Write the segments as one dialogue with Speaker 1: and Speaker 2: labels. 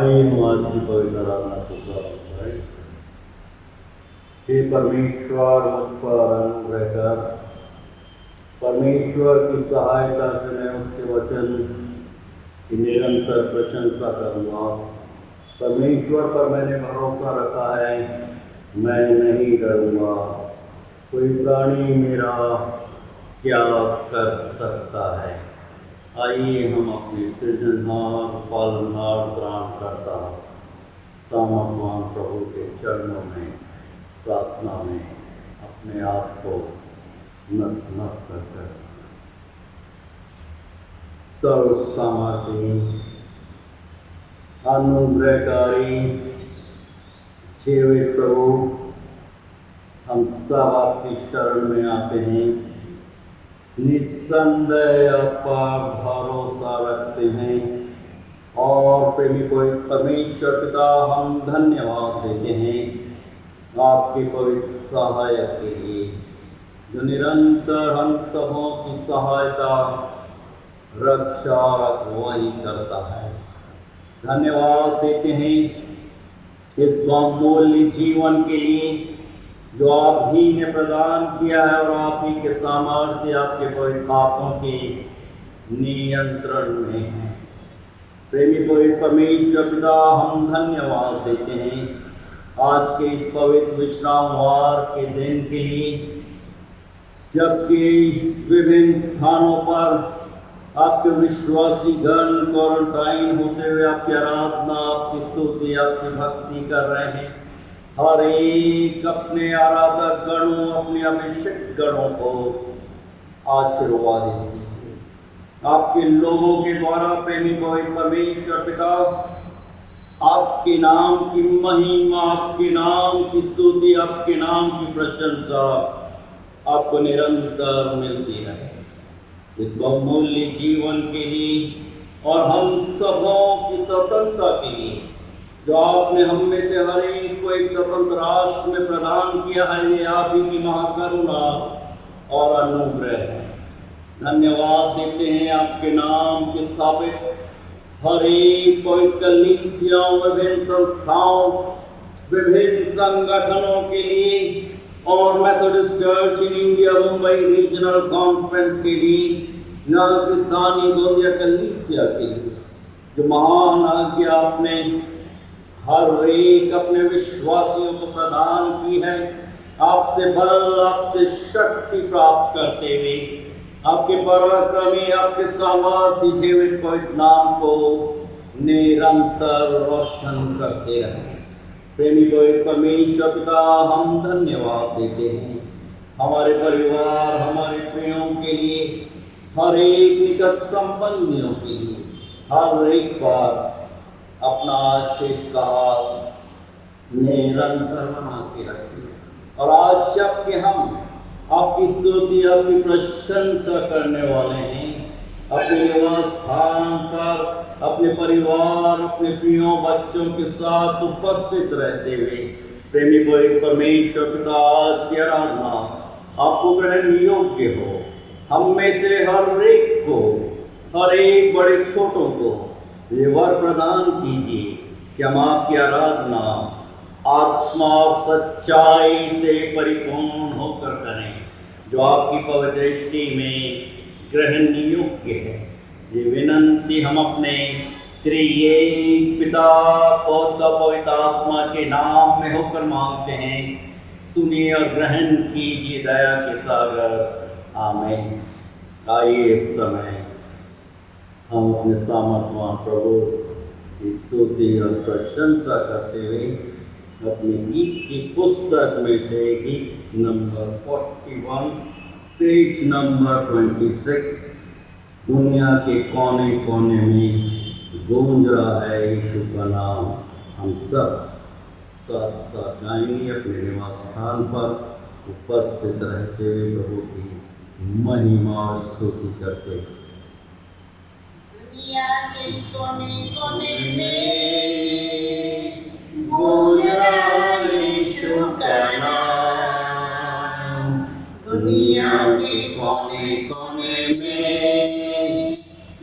Speaker 1: आइए हम आज की पवित्र आराधना को प्रारंभ करें। हे परमेश्वर, मुझ पर अनुग्रह कर। परमेश्वर की सहायता से मैं उसके वचन की निरंतर प्रशंसा करूँगा। परमेश्वर पर मैंने भरोसा रखा है, मैं नहीं डरूँगा। कोई प्राणी मेरा क्या कर सकता है। आइए हम अपने सृजनहार, पालनहार, त्राणकर्ता सामर्थवान प्रभु के चरणों में प्रार्थना में अपने आप को नतमस्तक कर। सर्व सामर्थी, अनुग्रहकारी जीवित प्रभु, हम सब आपकी शरण में आते हैं। निस्संदेह पर भरोसा रखते हैं और प्रेमी को परमेश्वर पिता हम धन्यवाद देते हैं आपके पवित्र सहायक के लिए, जो निरंतर हम सबों की सहायता, रक्षा और अगुवाई करता है। धन्यवाद देते हैं इस बहुमूल्य जीवन के लिए जो आप ही ने प्रदान किया है और आप ही के सामर्थ्य, आपके पवित्र हाथों के नियंत्रण में है। प्रेमी पवित्र परमेश्वर पिता हम धन्यवाद देते हैं आज के इस पवित्र विश्रामवार के दिन के लिए, जबकि विभिन्न स्थानों पर आपके विश्वासी गण क्वारंटाइन होते हुए आपकी आराधना, आपकी स्तुति, आपकी भक्ति कर रहे हैं। हर एक अपने आराधक गणों, अपने अभिषेक गणों को आशीर्वाद दीजिए। आपके लोगों के द्वारा प्रेमी पवित्र परमेश्वर पिता आपके नाम की महिमा, आपके नाम की स्तुति, आपके नाम की प्रशंसा आपको निरंतर मिलती रहे। इस बहुमूल्य जीवन के लिए और हम सबों की स्वतंत्रता के लिए जो आपने हम में से हर एक को एक स्वतंत्र राष्ट्र में प्रदान किया है, ये आप ही की महाकरुणा और अनुग्रह है। धन्यवाद देते हैं आपके नाम के स्थापित हर एक पवित्र कलीसियाओं, विभिन्न संस्थाओं, विभिन्न संगठनों के लिए और Methodist church in India Mumbai regional conference के लिए, यहाँ की स्थानीय गोंदिया कलीसिया के लिए, जो महान आज्ञा आपने हर एक अपने विश्वासियों को प्रदान की है। आपसे बल, आपसे शक्ति प्राप्त करते हुए आपके पराक्रमी, आपके सामर्थ्य जीवित पवित्र नाम को निरंतर रोशन करते रहे। प्रेमी पवित्र परमेश्वर पिता हम धन्यवाद देते हैं हमारे परिवार, हमारे प्रियों के लिए, हर एक निकट संबंधियों के लिए, हर एक बार अपना आशीष का हाथ निरंतर बना के रखिए। और आज जबकि हम आपकी स्तुति, आपकी प्रशंसा करने वाले हैं, अपने निवास स्थान पर अपने परिवार, अपने प्रियों बच्चों के साथ उपस्थित रहते हुए प्रेमी पवित्र परमेश्वर पिता आज की आराधना आपको ग्रहण योग्य हो। हम में से हर एक को, हर एक बड़े छोटों को ये वर प्रदान कीजिए कि हम आपकी आराधना आत्मा और सच्चाई से परिपूर्ण होकर करें, जो आपकी पवित्र दृष्टि में ग्रहण योग्य है। ये विनंती हम अपने त्रिएक पिता, पौत्र, पवित्र आत्मा के नाम में होकर मांगते हैं। सुनिए और ग्रहण कीजिए दया के सागर। आमीन। आइए इस समय हम अपने सामर्थवान प्रभु की स्तुति और प्रशंसा करते हुए अपनी गीत की पुस्तक में से गीत नंबर 41, पेज नंबर 26, दुनिया के कोने कोने में गूंज रहा है यीशु का नाम, हम सब साथ साथ गाएंगे अपने निवास स्थान पर उपस्थित रहते हुए प्रभु की महिमा और स्तुति करते हुए।
Speaker 2: दुनिया के कोने कोने में गूंज रहा यीशु का नाम। दुनिया के कोने कोने में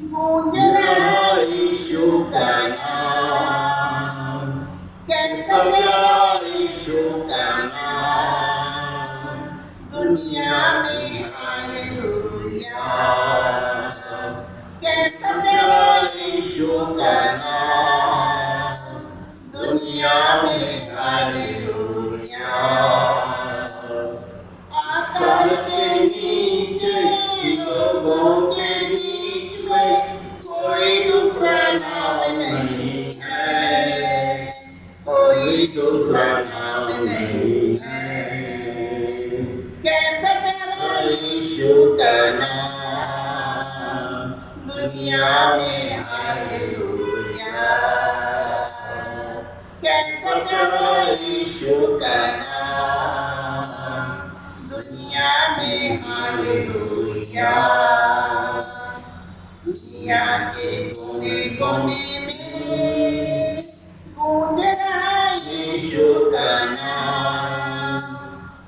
Speaker 2: गूंज रहा यीशु का नाम। दुनिया में हालेलुया। कैसा प्यारा यीशु का नाम, दुनिया में हालेलुया। आकाश के नीचे लोगों के बीच में कोई दूसरा नाम नहीं है, कोई दूसरा नाम नहीं है। कैसा प्यारा यीशु का नाम, दुनिया में हालेलुया। कैसा प्यारा यीशु का नाम, दुनिया में हालेलुया। दुनिया के कोने कोने में गूंज रहा यीशु का नाम।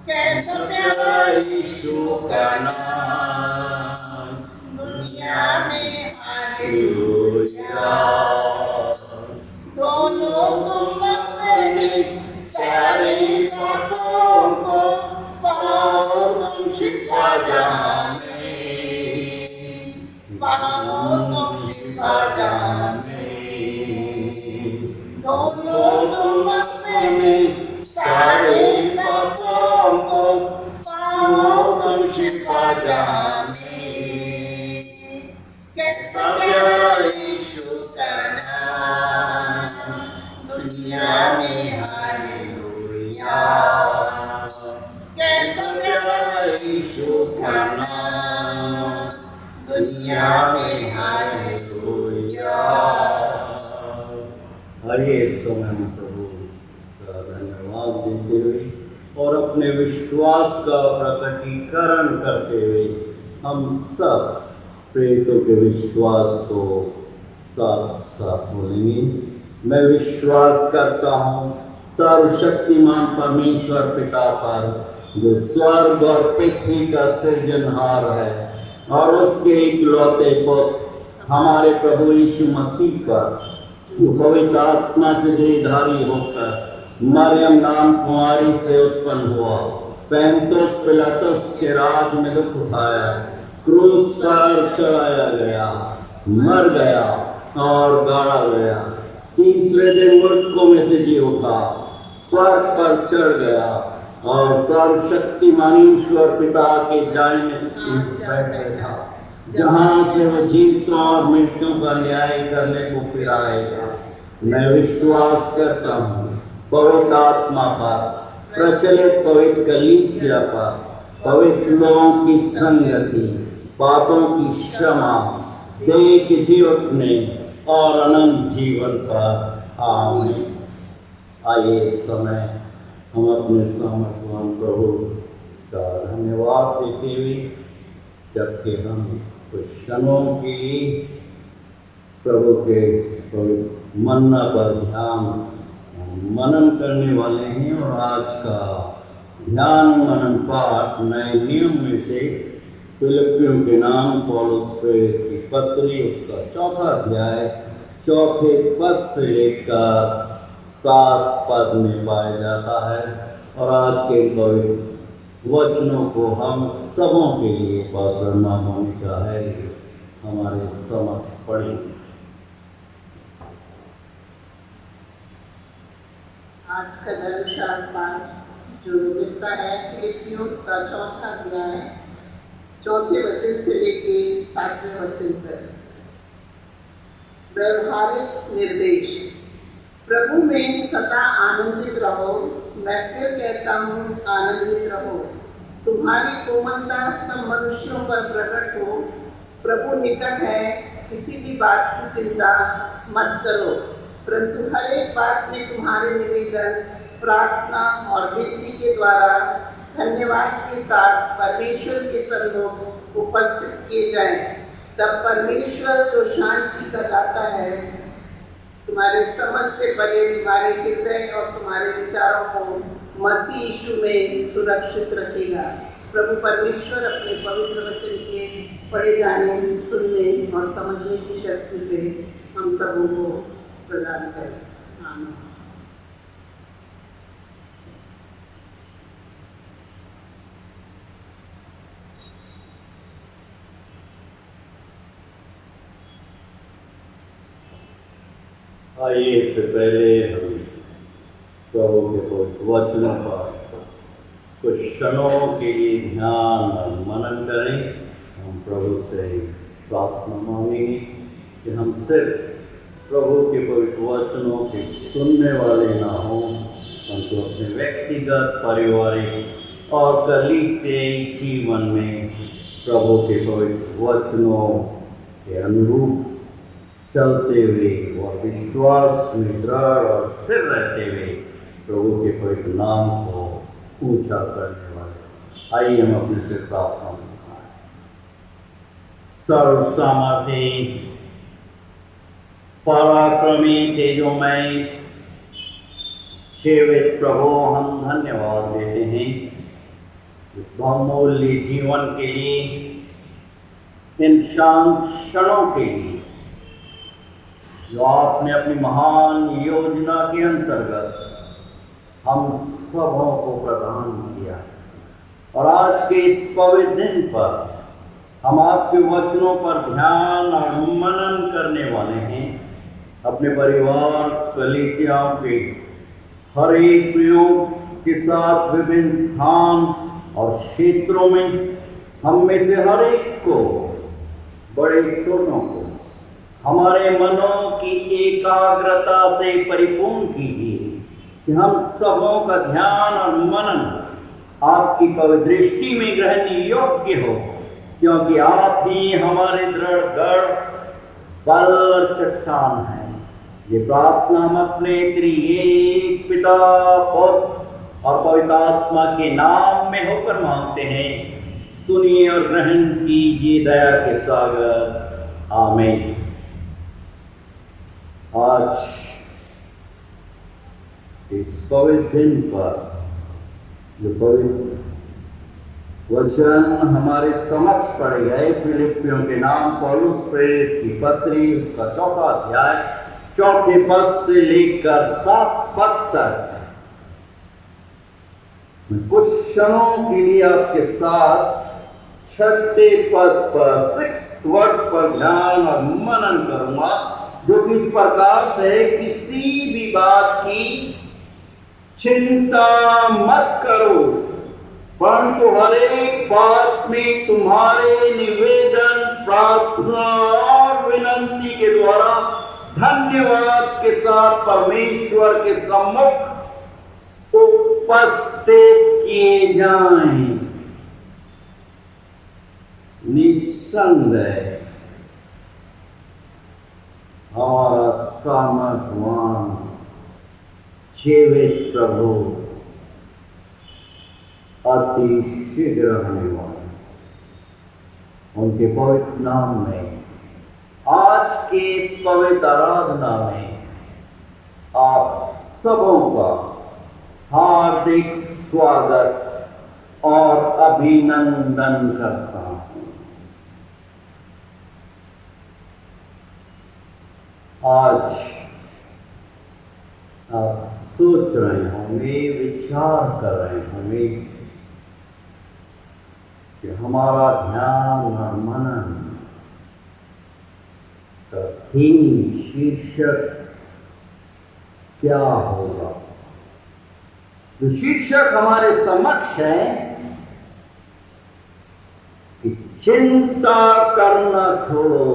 Speaker 2: कैसा प्यारा यीशु का नाम, दुनिया में हालेलुया। दोनों तुम अपने सारे पापों को पाओ तुम शिफा जहां में, पाओ तुम शिफा जहां में। दोनों तुम अपने सारे पापों को पाओ तुम शिफा जहां में। कैसा प्यारा यीशु का नाम, दुनिया में हालेलुया। कैसा प्यारा यीशु का नाम, दुनिया में हालेलुया।
Speaker 1: आइए इस समय में प्रभु का धन्यवाद देते हुए और अपने विश्वास का प्रकटीकरण करते हुए हम सब प्रेरितों के विश्वास को साथ साथ बोलेंगे। मैं विश्वास करता हूँ सर्वशक्तिमान परमेश्वर पिता पर, जो स्वर्ग और पृथ्वी का सृजनहार है, और उसके इकलौते पुत्र हमारे प्रभु यीशु मसीह का, जो पवित्र आत्मा से देहधारी होकर मरियम नाम कुंवारी से उत्पन्न हुआ, पैंतुस पिलातुस के राज में दुख उठाया, क्रूस पर चढ़ाया गया, मर गया और गाड़ा गया, तीसरे दिन मृतकों में से जी उठा, स्वर्ग पर चढ़ गया और सर्वशक्तिमान ईश्वर पिता के दाहिने बैठा, जहाँ से वो जीवितों और मृतकों का न्याय करने को फिर आएगा। मैं विश्वास करता हूँ पवित्र आत्मा पर, प्रचलित पवित्र कलीसिया पर, पवित्र लोगों की संगति, पापों की क्षमा, देह के जीवने और अनंत जीवन पर। आमीन। आइए इस समय हम अपने सामर्थ्यवान प्रभु का धन्यवाद देते हुए, जबकि हम कुछ क्षणों की प्रभु के मन्ना पर ध्यान मनन करने वाले हैं। और आज का ध्यान मनन पाठ नए नियम में से फिलिपियों के नाम पौलुस की पत्री, उसका 4वां अध्याय 4 पद से लेकर 7 पद में पाया जाता है। और आज के पवित्र वचनों को हम सबों के लिए पढ़ना होने का है, हमारे समझ पढ़ें।
Speaker 2: आज का धर्मशास्त्र जो मिलता है फिलिपियों का 4वां अध्याय 4वें वचन से लेके 7वें वचन तक। व्यवहारिक निर्देश। प्रभु में सदा आनंदित रहो। मैं फिर कहता हूँ आनंदित रहो। तुम्हारी कोमलता सब मनुष्यों पर प्रकट हो। प्रभु निकट है, किसी भी बात की चिंता मत करो, परंतु हर एक बात में तुम्हारे निवेदन, प्रार्थना और विनती के द्वारा धन्यवाद के साथ परमेश्वर के सम्मुख उपस्थित किए जाएं। तब परमेश्वर जो शांति का दाता है, तुम्हारे समझ से परे तुम्हारे हृदय और तुम्हारे विचारों को मसीह यीशु में सुरक्षित रखेगा। प्रभु परमेश्वर अपने पवित्र वचन के पढ़े जाने, सुनने और समझने की शक्ति से हम सबों को प्रदान करें। आमीन।
Speaker 1: आइए इससे पहले हम प्रभु के कुछ वचनों पर कुछ क्षणों के लिए ध्यान और मनन करें। हम प्रभु से प्रार्थना मांगेंगे कि हम सिर्फ प्रभु के पवित्र वचनों के सुनने वाले ना हों, परंतु अपने व्यक्तिगत, पारिवारिक और कलीसियाई जीवन में प्रभु के पवित्र वचनों के अनुरूप चलते हुए और विश्वास में दृढ़ और स्थिर रहते हुए प्रभु के पवित्र नाम को ऊंचा करने वाले। आइए हम अपने से प्रार्थना करें। सर्व सामर्थी, पराक्रमी, तेजोमय, जीवित प्रभु, हम धन्यवाद देते हैं इस बहुमूल्य जीवन के लिए, इन शांत क्षणों के लिए जो आपने अपनी महान योजना के अंतर्गत हम सबों को प्रदान किया। और आज के इस पवित्र दिन पर हम आपके वचनों पर ध्यान और मनन करने वाले हैं। अपने परिवार, कलीसियाओं के हर एक प्रयोग के साथ विभिन्न स्थान और क्षेत्रों में हम में से हर एक को, बड़े छोटों को, हमारे मनों की एकाग्रता से परिपूर्ण कीजिए कि हम सबों का ध्यान और मनन आपकी पवित्र दृष्टि में ग्रहण योग्य हो, क्योंकि आप ही हमारे दृढ़ गढ़, बल और चट्टान हैं। ये प्रार्थना हम अपने त्रिएक पिता, पुत्र और पवित्र आत्मा के नाम में होकर मांगते हैं। सुनिए और ग्रहण कीजिए दया के सागर। आमीन। आज इस पवित्र दिन पर जो पवित्र वचन हमारे समक्ष पढ़े गए, फिलिपियों के नाम पौलुस प्रेरित की पत्री, उसका 4वां अध्याय 4 पद से लेकर 7 पद तक, मैं कुछ क्षणों के लिए आपके साथ 6 पद पर, 6th वर्ष पर ध्यान और मनन करूंगा, जो कि इस प्रकार से, किसी भी बात की चिंता मत करो, परंतु हर एक बात में तुम्हारे निवेदन, प्रार्थना और विनंती के द्वारा धन्यवाद के साथ परमेश्वर के सम्मुख उपस्थित किए जाएं। निस्संदेह हमारा सामर्थवान जीवित प्रभु अति शीघ्र आने वाले, उनके पवित्र नाम में आज के इस पवित्र आराधना में आप सबों का हार्दिक स्वागत और अभिनंदन करता हूं। आज आप सोच रहे होंगे, विचार कर रहे होंगे कि हमारा ध्यान और मनन का थीम, शीर्षक क्या होगा। जो शीर्षक हमारे समक्ष है कि चिंता करना छोड़ो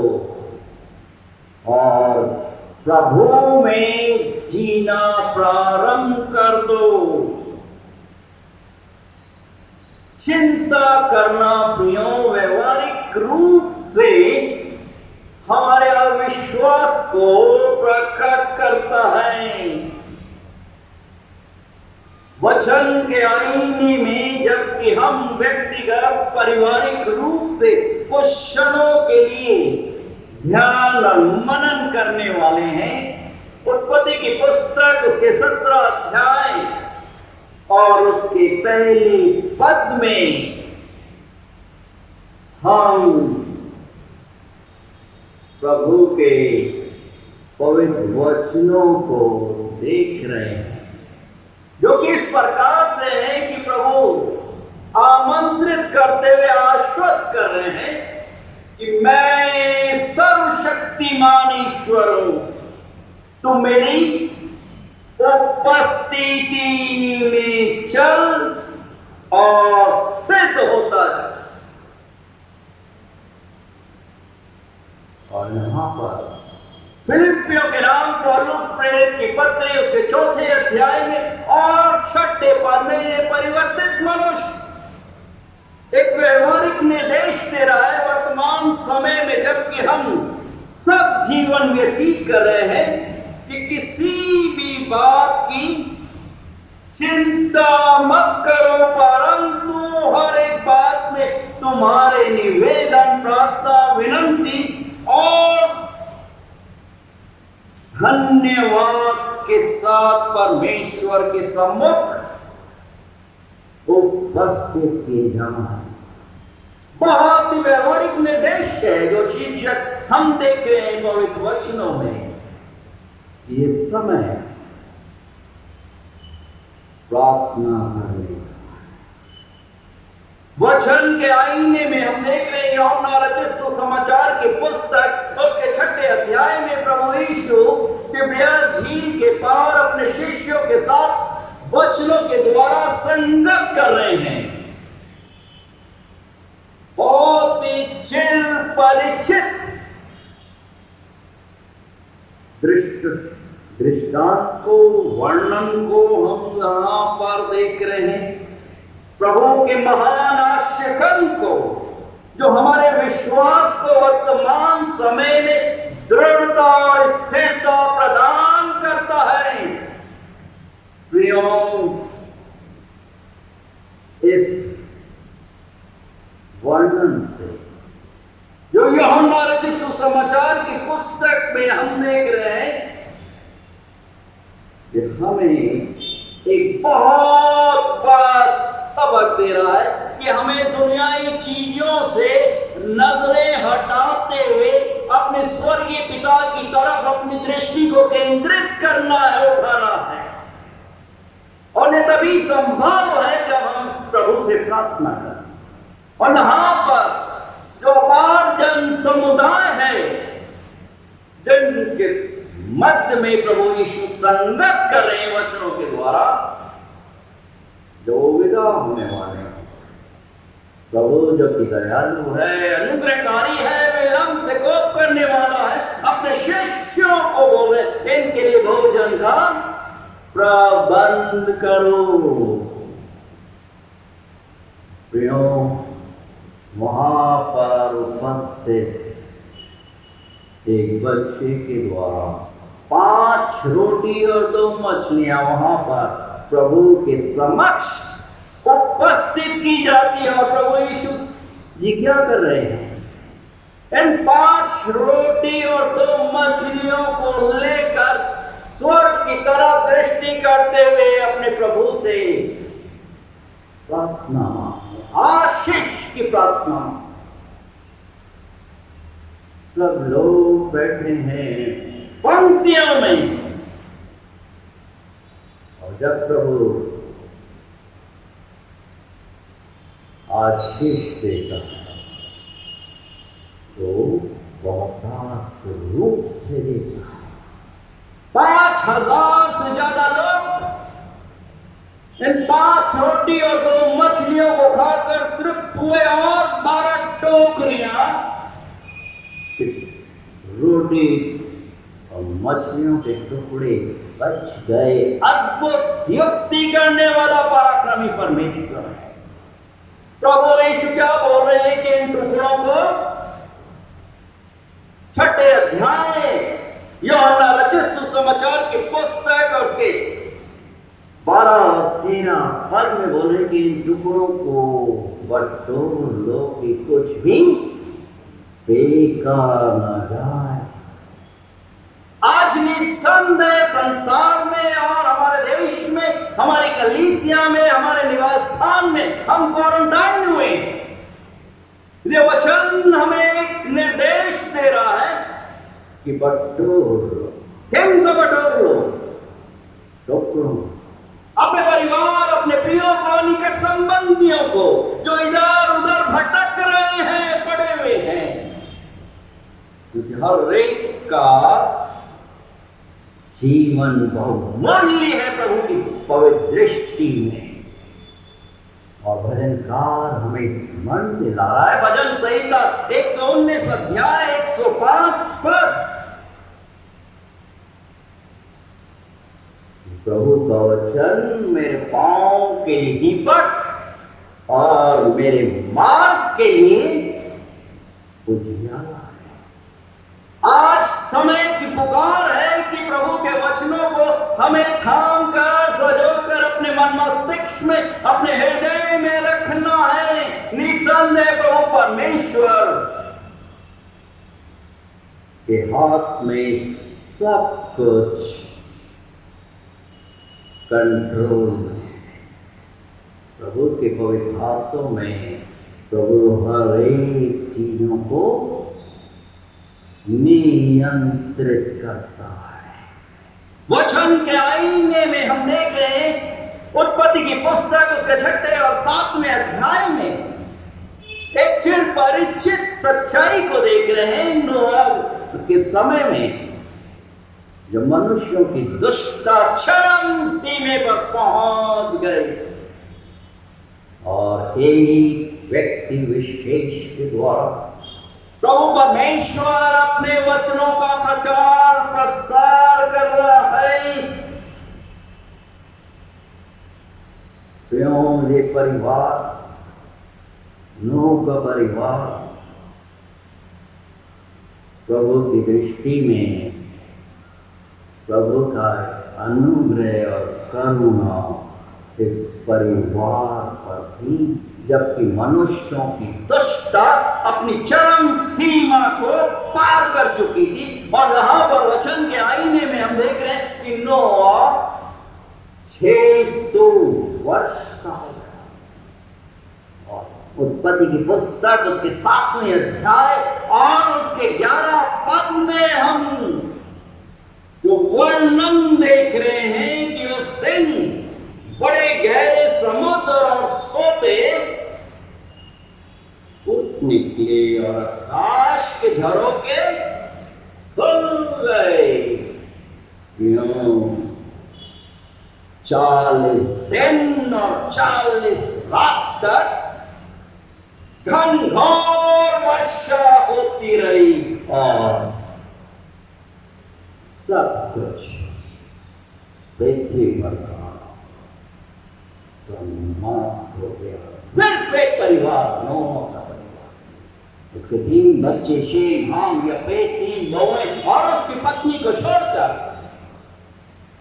Speaker 1: और प्रभु में जीना प्रारंभ कर दो। चिंता करना प्रियो व्यवहारिक रूप से हमारे अविश्वास को प्रकट करता है। वचन के आईने में जबकि हम व्यक्तिगत, पारिवारिक रूप से कुछ क्षणों के लिए ध्यान और मनन करने वाले हैं, उत्पत्ति की पुस्तक उसके 17 अध्याय और उसके पहले पद में हम प्रभु के पवित्र वचनों को देख रहे हैं, जो कि इस प्रकार से है कि प्रभु आमंत्रित करते हुए आश्वस्त कर रहे हैं कि मैं सर्वशक्तिमान ईश्वर हूं, तुम मेरी उपस्थिति में चल और सिद्ध होता है। और यहां पर फिलिपियों के नाम पौलुस प्रेरित की पत्री उसके 4 अध्याय में और 6 पद में ये परिवर्तित मनुष्य एक व्यवहारिक निर्देश दे रहा है। वर्तमान समय में जबकि हम सब जीवन व्यतीत कर रहे हैं कि किसी भी बात की चिंता मत करो, परंतु हर एक बात में तुम्हारे निवेदन, प्रार्थना, विनंती और धन्यवाद के साथ परमेश्वर के सम्मुख उपस्थित किए जाना। बहुत ही व्यवहारिक निर्देश है जो शीर्षक हम देख रहे हैं पवित्र वचनों में। ये समय प्रार्थना करने वचन के आईने में हम देख रहे हैं यूहन्ना रचित सुसमाचार की पुस्तक उसके 6 अध्याय में प्रभु यीशु तिबिरियास झील के पार अपने शिष्यों के साथ वचनों के द्वारा संगत कर रहे हैं। बहुत ही चिर परिचित दृष्टांत को, वर्णन को हम यहां पर देख रहे हैं। प्रभु के महान आश्चर्य को जो हमारे विश्वास को वर्तमान समय में दृढ़ता और स्थिरता प्रदान करता है। प्रियों, इस वर्णन से जो यूहन्ना रचित सुसमाचार की पुस्तक में हम देख रहे हैं कि हमें एक बहुत बड़ा सबक दे रहा है कि हमें दुनियाई चीजों से नजरें हटाते हुए अपने स्वर्गीय पिता की तरफ अपनी दृष्टि को केंद्रित करना है, उठाना है। और ये तभी संभव है जब हम प्रभु से प्रार्थना करें। और यहाँ पर जो अपार जन समुदाय है जिनके मध्य में प्रभु यीशु संगत कर रहे हैं वचनों के द्वारा, जो विदा होने वाले हैं। प्रभु जो कि दयालु है, अनुग्रहकारी है, विलंब से कोप करने वाला है, अपने शिष्यों को बोले इनके लिए भोजन का प्रबंध करो। प्रियों, वहां पर उपस्थित एक बच्चे के द्वारा 5 रोटी और 2 मछलियां वहां पर प्रभु के समक्ष उपस्थित की जाती है। और प्रभु यीशु जी क्या कर रहे हैं? इन 5 रोटी और 2 मछलियों को लेकर स्वर्ग की तरफ दृष्टि करते हुए अपने प्रभु से प्रार्थना, आशीष की प्रार्थना। सब लोग बैठे हैं पंक्तियों में, और जब प्रभु आशीष देता है तो बहुत रूप से देता है। 5000 से ज्यादा लोग इन 5 रोटी और 2 मछलियों को खाकर तृप्त हुए और 12 टोकरियां रोटी और मछलियों के टुकड़े बच गए। अद्भुत युक्ति करने वाला पराक्रमी परमेश्वर है। प्रभु यीशु क्या बोल रहे हैं कि इन टुकड़ों को 6 अध्याय यूहन्ना रचित सुसमाचार की पुस्तक और उसके 12 और 13 पद में बोले कि इन टुकड़ों को बटोर लो कि कुछ भी बेकार न जाए। आज निस्संदेह संसार में और हमारे देश में, हमारी कलीसिया में, हमारे निवास स्थान में हम क्वारंटाइन हुए। ये वचन हमें एक निर्देश दे रहा है कि बटोर लो। किनको बटोर लो? टुकड़ों, अपने परिवार, अपने प्रियों को, निकट संबंधियों को जो इधर उधर भटक रहे हैं, पड़े हुए हैं। क्योंकि हर एक का जीवन बहुमूल्य है प्रभु की पवित्र दृष्टि में। और भजनकार हमें स्मरण दिला रहा है, भजन संहिता 119 अध्याय 105 पर प्रभु का वचन मेरे पांव के लिए दीपक और मेरे मार्ग के लिए उजियारा है। आज समय की पुकार है कि प्रभु के वचनों को हमें थाम कर सजोकर अपने मन मस्तिष्क में, अपने हृदय में रखना है। निसंदेह प्रभु परमेश्वर के हाथ में सब कुछ कंट्रोल में। प्रभु के पवित्र हाथों में प्रभु हर एक चीजों को नियंत्रित करता है। वचन के आईने में हम देख रहे हैं, उत्पत्ति की पुस्तक उसके 6 और 7वें अध्याय में एक चिर परिचित सच्चाई को देख रहे हैं। नोआ के समय में जब मनुष्यों की दुष्टता चरम सीमे पर पहुंच गई और एक व्यक्ति विशेष के द्वारा प्रभु परमेश्वर अपने वचनों का प्रचार प्रसार कर रहा है। क्यों ये परिवार, नूह का परिवार प्रभु की दृष्टि में प्रभु का अनुग्रह और करुणा इस परिवार पर थी, जबकि मनुष्यों की दुष्टता अपनी चरम सीमा को पार कर चुकी थी। और यहां पर वचन के आईने में हम देख रहे हैं कि नोआ 600 वर्ष का हो गया। और उत्पत्ति की पुस्तक उसके 7वें अध्याय और उसके 11 पद में हम जो वर्णन देख रहे हैं कि उस दिन बड़े गहरे समुद्र और सोते फूट निकले और आकाश के झरोके खुल गए। 40 दिन और 40 रात तक घनघोर वर्षा होती रही और सब कुछ पृथ्वी पर समाप्त हो गया। सिर्फ एक परिवार, नोह का परिवार, उसके 3 बच्चे शेम, हाम, यफेत, 3 बहुएं और उसकी पत्नी को छोड़कर।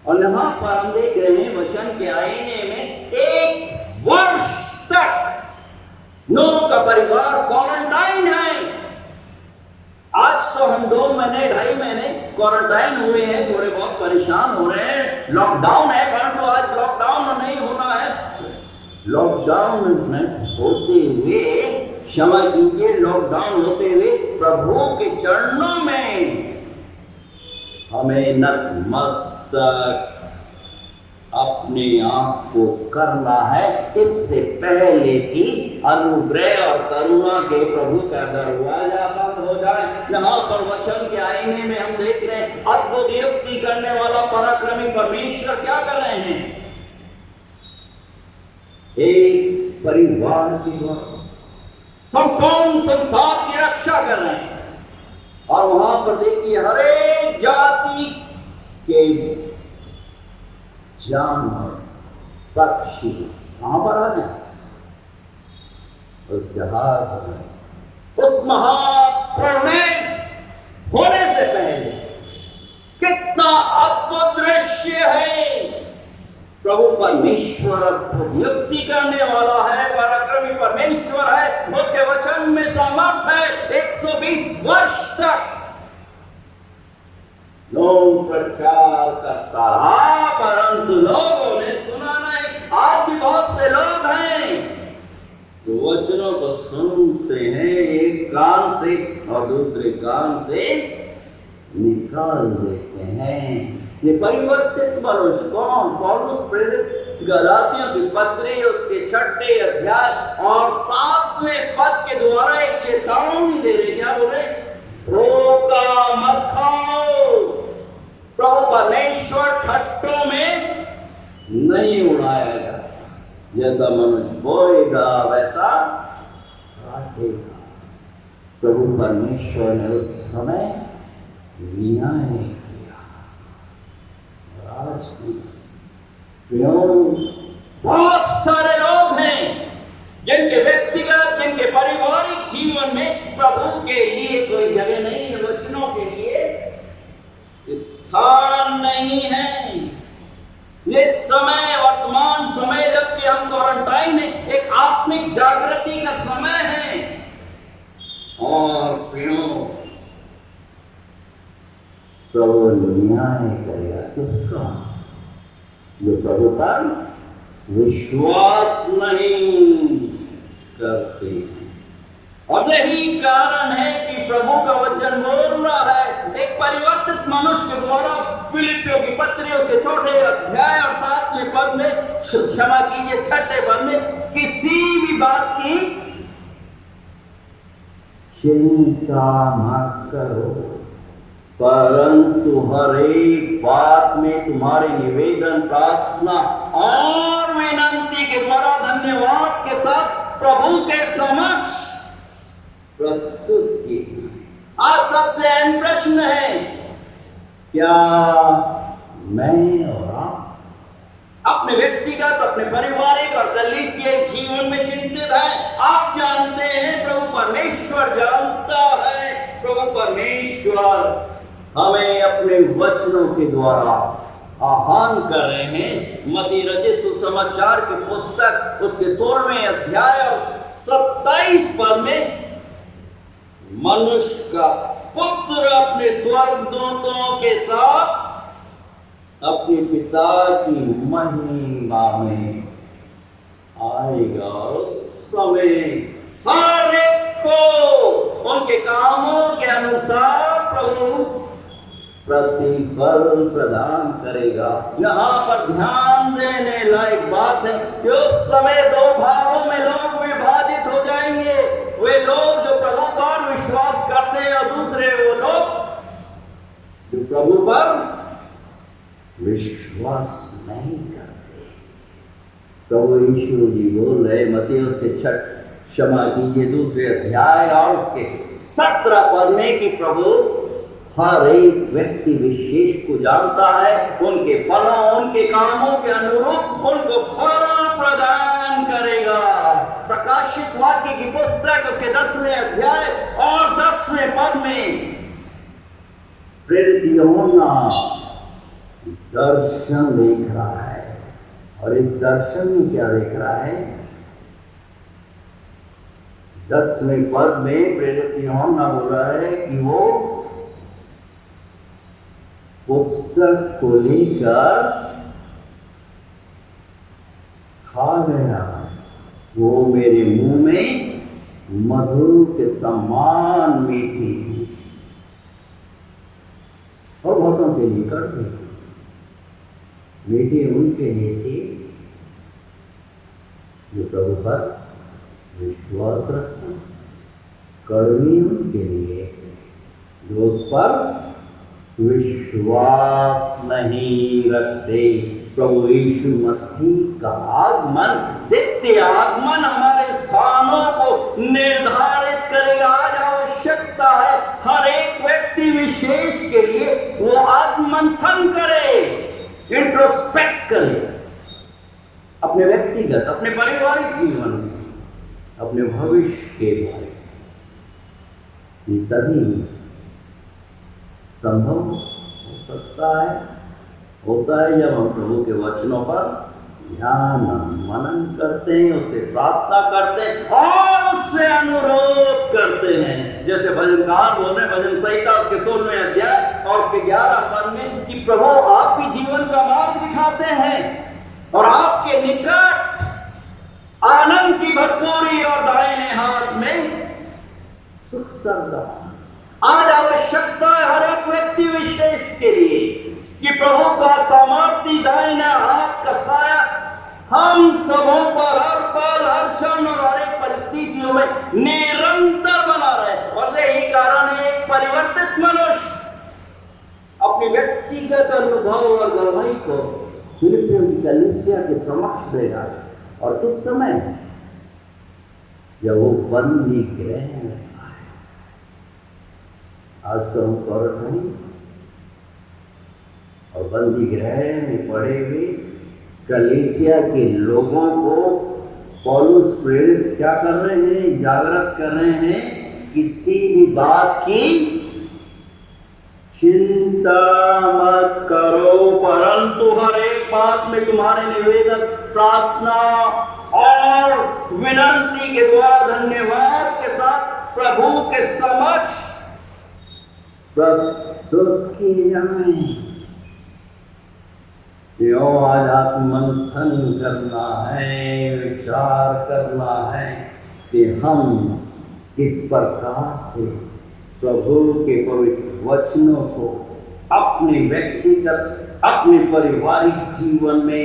Speaker 1: और यहाँ पर हम देख रहे हैं वचन के आईने में 1 वर्ष तक नोह का परिवार क्वारंटाइन है। आज तो हम 2 महीने 2.5 महीने क्वारंटाइन हुए हैं, थोड़े बहुत परेशान हो रहे हैं। लॉकडाउन है, परंतु आज लॉकडाउन नहीं होना है। लॉकडाउन में होते हुए, क्षमा कीजिए, लॉकडाउन होते हुए प्रभु के चरणों में हमें नतमस्तक अपने आप को करना है। इससे पहले कि अनुग्रह और करुणा के प्रभु का दरवाजा बंद हो जाए। यहाँ पर वचन के आईने में हम देख रहे हैं अद्भुत युक्ति करने वाला पराक्रमी परमेश्वर क्या कर रहे हैं। एक परिवार की संपूर्ण संसार की रक्षा कर रहे हैं। और वहां पर देखिए हर एक जाति के जानवर, पक्षी कहां पर आ गए? उस जहाज में, उस महाप्रलय होने से पहले कितना अद्भुत दृश्य है। प्रभु परमेश्वर युक्ति करने वाला है, पराक्रमी परमेश्वर है, उसके वचन में सामर्थ है। 120 वर्ष तक लोग प्रचार करता रहा, परंतु लोगों ने सुना नहीं। आज भी बहुत से लोग हैं जो वचनों को सुनते हैं एक कान से और दूसरे कान से निकाल देते हैं। ये परिवर्तित मनुष्य कौन? पौलुस प्रेरित गलातियों की पत्री उसके 6 अध्याय और 7वें पद के द्वारा एक चेतावनी दे रहे। क्या बोले? धोखा मत खाओ, प्रभु परमेश्वर ठट्टों में नहीं उड़ाया जाता। जैसा मनुष्य बोएगा वैसा काटेगा। प्रभु परमेश्वर ने उस समय न्याय किया। आज बहुत सारे लोग हैं जिनके व्यक्तिगत, जिनके पारिवारिक जीवन में प्रभु के लिए कोई जगह नहीं है, वचनों के लिए स्थान नहीं है। ये समय, वर्तमान समय, जबकि हम क्वारंटाइन है, एक आत्मिक जागृति का समय है। और प्रभु न्याय करेगा किसका? जो प्रभु पर विश्वास नहीं करते। और यही कारण है कि प्रभु का वचन बोल रहा है एक परिवर्तित मनुष्य के द्वारा फिलिपियों की पत्री उसके चौथे अध्याय और 7वें पद में, क्षमा कीजिए 6ठे पद में, किसी भी बात की चिंता मत करो, परंतु हर एक बात में तुम्हारे निवेदन, प्रार्थना और विनंती के द्वारा धन्यवाद के साथ प्रभु के समक्ष प्रस्तुत किए। आज सबसे अहम प्रश्न है, क्या मैं और आप अपने व्यक्तिगत, अपने पारिवारिक और कलीसिया जीवन में चिंतित है? आप जानते हैं, प्रभु परमेश्वर जानता है। प्रभु परमेश्वर हमें अपने वचनों के द्वारा आह्वान कर रहे हैं। मत्ती रचित सुसमाचार की पुस्तक उसके 16वें अध्याय और 27 पद में मनुष्य का पुत्र अपने स्वर्गदूतों के साथ अपने पिता की महिमा में आएगा। उस समय हर एक को उनके कामों के अनुसार प्रभु प्रतिफल प्रदान करेगा। यहाँ पर ध्यान देने लायक बात है कि उस समय दो भागों में लोग विभाजित हो जाएंगे। वे लोग जो प्रभु पर विश्वास करते हैं और दूसरे वो लोग जो प्रभु पर विश्वास नहीं करते। प्रभु यीशु जी बोल रहे मत्ती उसके 2 अध्याय और उसके 17 पद में कि प्रभु हर एक व्यक्ति विशेष को जानता है, उनके फलों, उनके कामों के अनुरूप उनको फल प्रदान करेगा। प्रकाशित वाक्य की पुस्तक उसके 10वें अध्याय और 10वें पद में प्रेरित यूहन्ना दर्शन देख रहा है। और इस दर्शन में क्या देख रहा है? 10वें पद में प्रेरित यूहन्ना बोल रहा है कि वो पुस्तक को लेकर खा गया, वो मेरे मुंह में मधु के समान मीठी थी और बहुतों के लिए कड़वी थी। मीठी उनके लिए थी जो प्रभु पर विश्वास रखते, कड़वी उनके लिए जो उस पर विश्वास नहीं रखते। प्रभु यीशु मसीह का आगमन, नित्य आगमन हमारे स्थानों को निर्धारित करेगा। आज आवश्यकता है हर एक व्यक्ति विशेष के लिए वो आत्ममंथन करे, इंट्रोस्पेक्ट करे अपने व्यक्तिगत, अपने पारिवारिक जीवन में, अपने भविष्य के बारे में। तभी संभव हो सकता है, होता है जब हम प्रभु के वचनों पर ध्यान मनन करते हैं, उससे प्रार्थना करते हैं और उससे अनुरोध करते हैं। जैसे भजनकार बोल रहे, भजन संहिता उसके 16वें अध्याय और उसके 11 पद में कि प्रभु आप भी जीवन का मार्ग दिखाते हैं और आपके निकट आनंद की भरपूरी और दाहिने हाथ में सुख सदा। आज आवश्यकता है हर एक व्यक्ति विशेष के लिए कि प्रभु का सामर्थ्य दाहिना हाथ का साया हम सबों पर हर पल, हर क्षण और हर एक परिस्थितियों में निरंतर बना रहे। और यही कारण है एक परिवर्तित मनुष्य अपनी व्यक्तिगत व्यक्तिगत अनुभव और गवाही को फिलिपियों की कलीसिया के समक्ष देगा। और किस समय? जब वो बंदी गृह में आए। आज तो हम क्वारंटाइन और बंदी गृह में पड़े हुए कलीसिया के लोगों को पौलुस प्रेरित क्या कर रहे हैं? जागृत कर रहे हैं, किसी भी बात की चिंता मत करो, परंतु हर एक बात में तुम्हारे निवेदन, प्रार्थना और विनंती के द्वारा धन्यवाद के साथ प्रभु के समक्ष प्रस्तुत किए जाएं। यो आज आत्ममंथन करना है, विचार करना है कि हम किस प्रकार से प्रभु के पवित्र वचनों को अपने व्यक्तिगत, अपने पारिवारिक जीवन में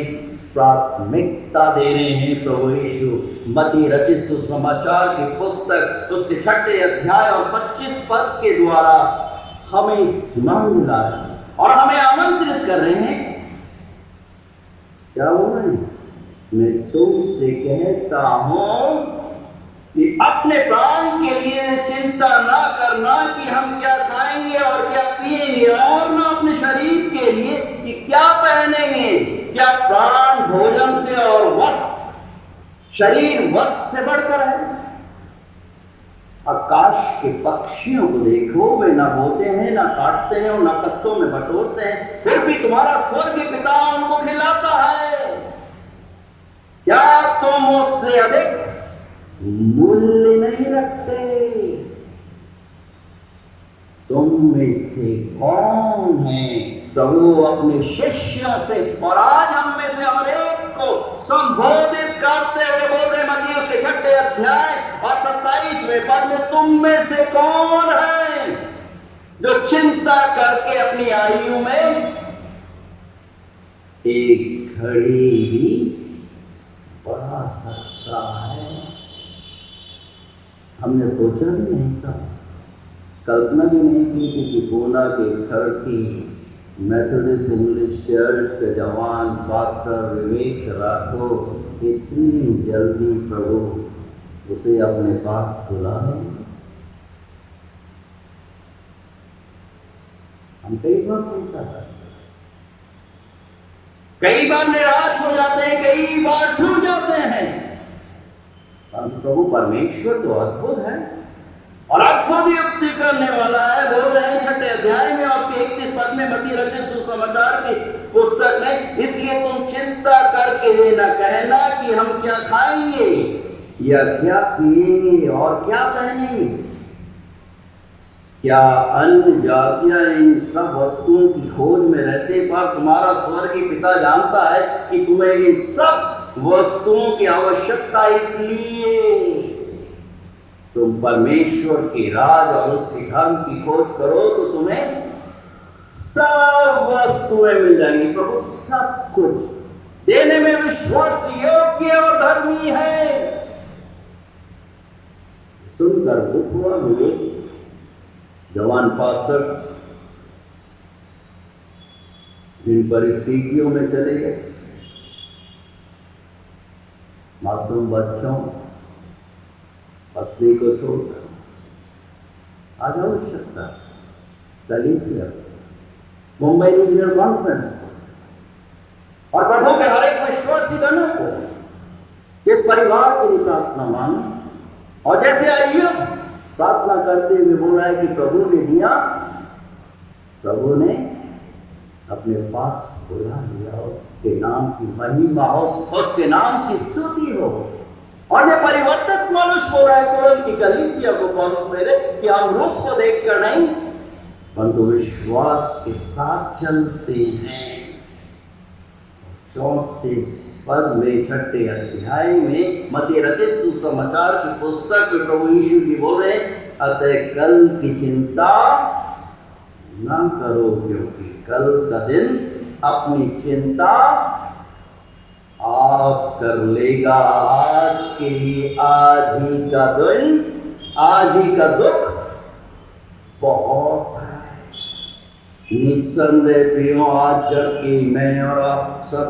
Speaker 1: प्राथमिकता दे रहे हैं। प्रभु यीशु मत्ती रचित सुसमाचार की पुस्तक उसके 6 अध्याय और 25 पद के द्वारा हमें स्मरण दिला रहे हैं और हमें आमंत्रित कर रहे हैं। क्या बोल रहे हैं? मैं तुमसे कहता हूं कि अपने प्राण के लिए चिंता ना करना कि हम क्या खाएंगे और क्या पिएंगे, और ना अपने शरीर के लिए कि क्या पहनेंगे। क्या प्राण भोजन से और वस्त्र शरीर वस्त्र से बढ़कर है? आकाश के पक्षियों को देखो, वे ना बोते हैं, ना काटते हैं और ना पत्तों में बटोरते हैं, फिर भी तुम्हारा स्वर्गीय पिता उनको खिलाता है। क्या तुम उससे अधिक मूल्य नहीं रखते? तुम में से कौन है? प्रभु अपने शिष्यों से और आज हम में से हर एक को संबोधित करते हुए बोल रहे, मत्ती उसके 6 अध्याय और 27वें पद में, तुम में से कौन है जो चिंता करके अपनी आयु में एक घड़ी भी बढ़ा सकता है? हमने सोचा भी नहीं था, कल्पना भी नहीं की कि पूना के घर की मेथोडिस्ट इंग्लिश चर्च के जवान पास्टर विवेक राठौर इतनी जल्दी प्रभु उसे अपने पास बुलाए। हम कई बार सोचता है, कई बार निराश हो जाते हैं, कई बार टूट जाते हैं। प्रभु परमेश्वर तो अद्भुत है और अद्भुत युक्ति करने वाला है। बोल रहे हैं 6 अध्याय में और उसके 31 पद में मत्ती रचित सुसमाचार की पुस्तक में, इसलिए तुम चिंता करके ये न कहना कि हम क्या खाएंगे या क्या पिएंगे और क्या पहनेंगे। क्या अन्य जातियां इन सब वस्तुओं की खोज में रहते, पर तुम्हारा स्वर्गीय पिता जानता है कि तुम्हें इन सब वस्तुओं की आवश्यकता, इसलिए तुम परमेश्वर के राज और उसके धर्म की खोज करो तो तुम्हें सब वस्तुएं मिल जाएंगी। प्रभु सब कुछ देने में विश्वास योग्य और धर्मी है। सुनकर दुख हुआ विवेक जवान पास्टर जिन परिस्थितियों में चले गए, मासूम बच्चों, पत्नी को छोड़कर आज आवश्यकता कलीसिया, मुंबई रीजनल कॉन्फ्रेंस और प्रभु के हर एक विश्वासी जनों को इस परिवार के लिए प्रार्थना मांगे। और जैसे आइए प्रार्थना करते हुए बोला है कि प्रभु ने दिया, प्रभु ने अपने पास बुला लिया, उसके नाम की महिमा हो, उसके नाम की स्तुति हो। और ये परिवर्तित मनुष्य हो रहा है तुरंत की कलीसिया को पौलुस मेरे कि हम रूप को देखकर नहीं परंतु विश्वास के साथ चलते हैं। 34 पद में 6 अध्याय में मत्ती रचित सुसमाचार की पुस्तक में प्रभु यीशु जी बोल रहे, अतः कल की चिंता न करो क्योंकि कल का दिन अपनी चिंता आप कर लेगा। आज के लिए आज ही का दिन, आज ही का दुख बहुत है। निस्संदेह प्रियो, आज जबकि मैं और आप सब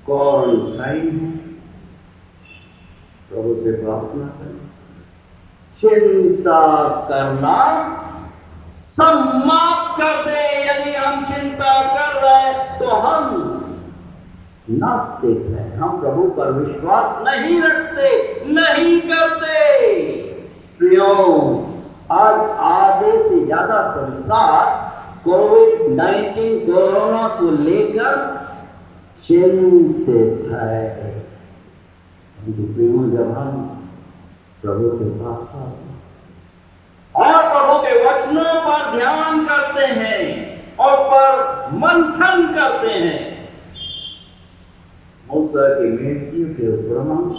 Speaker 1: क्वारंटाइन हैं, प्रभु से प्रार्थना करें, चिंता करना समाप्त कर दे। यदि हम चिंता कर रहे हैं तो हम नास्तिक हैं, हम प्रभु पर विश्वास नहीं रखते, नहीं करते। प्रियो, आज आधे से ज्यादा संसार कोविड-19 कोरोना को लेकर चिंतित है। जब हम प्रभु के पास आते और प्रभु के वचनों पर ध्यान करते हैं और पर मंथन करते हैं, मूसा की मृत्यु के उपरांत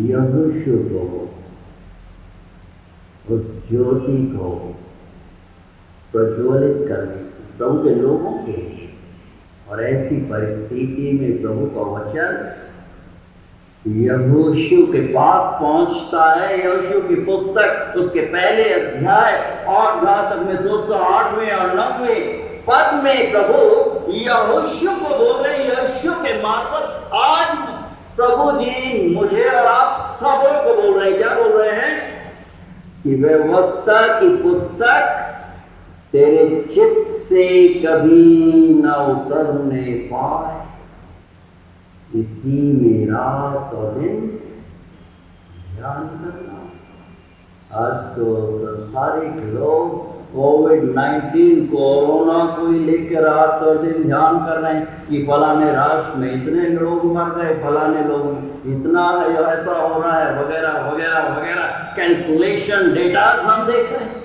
Speaker 1: यहोशू को, उस ज्योति को प्रज्वलित करने प्रभु के लोगों के लिए, और ऐसी परिस्थिति में प्रभु का वचन यहोशू के पास पहुंचता है। यहोशू की पुस्तक उसके पहले अध्याय और जहां तक मैं सोचता हूं 8वें और 9वें पद में प्रभु यहोशू को बोल रहे, यहोशू के मार्फत आज प्रभु जी मुझे और आप सबों को बोल रहे हैं। क्या बोल रहे हैं? कि व्यवस्था की पुस्तक तेरे चित्त से कभी न उतरने पाए, इसी में रात और दिन ध्यान करना। आज तो संसारिक लोग कोविड-19 कोरोना को ही लेकर रात और दिन ध्यान कर रहे हैं कि फलाने राष्ट्र में इतने लोग मर गए, फलाने लोग इतना है, ऐसा हो रहा है, वगैरह वगैरह वगैरह कैलकुलेशन डेटा हम देख रहे हैं।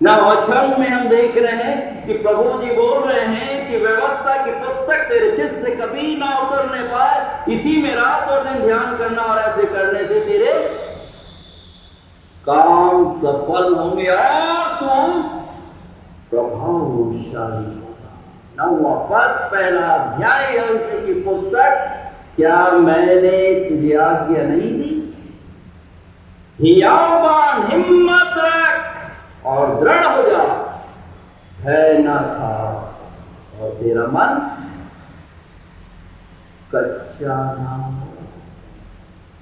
Speaker 1: ना वचन में हम देख रहे हैं कि प्रभु जी बोल रहे हैं कि व्यवस्था की पुस्तक तेरे चित्त से कभी ना उतरने पाए, इसी में रात और दिन ध्यान करना, और ऐसे करने से तेरे काम सफल होंगे और तुम प्रभावशाली होगा। 9वां पद, पहला अध्याय यहोशू की पुस्तक, क्या मैंने तुझे आज्ञा नहीं दी? हियावान हिम्मत रख और दृढ़ हो जा, भय न खा और तेरा मन कच्चा ना हो।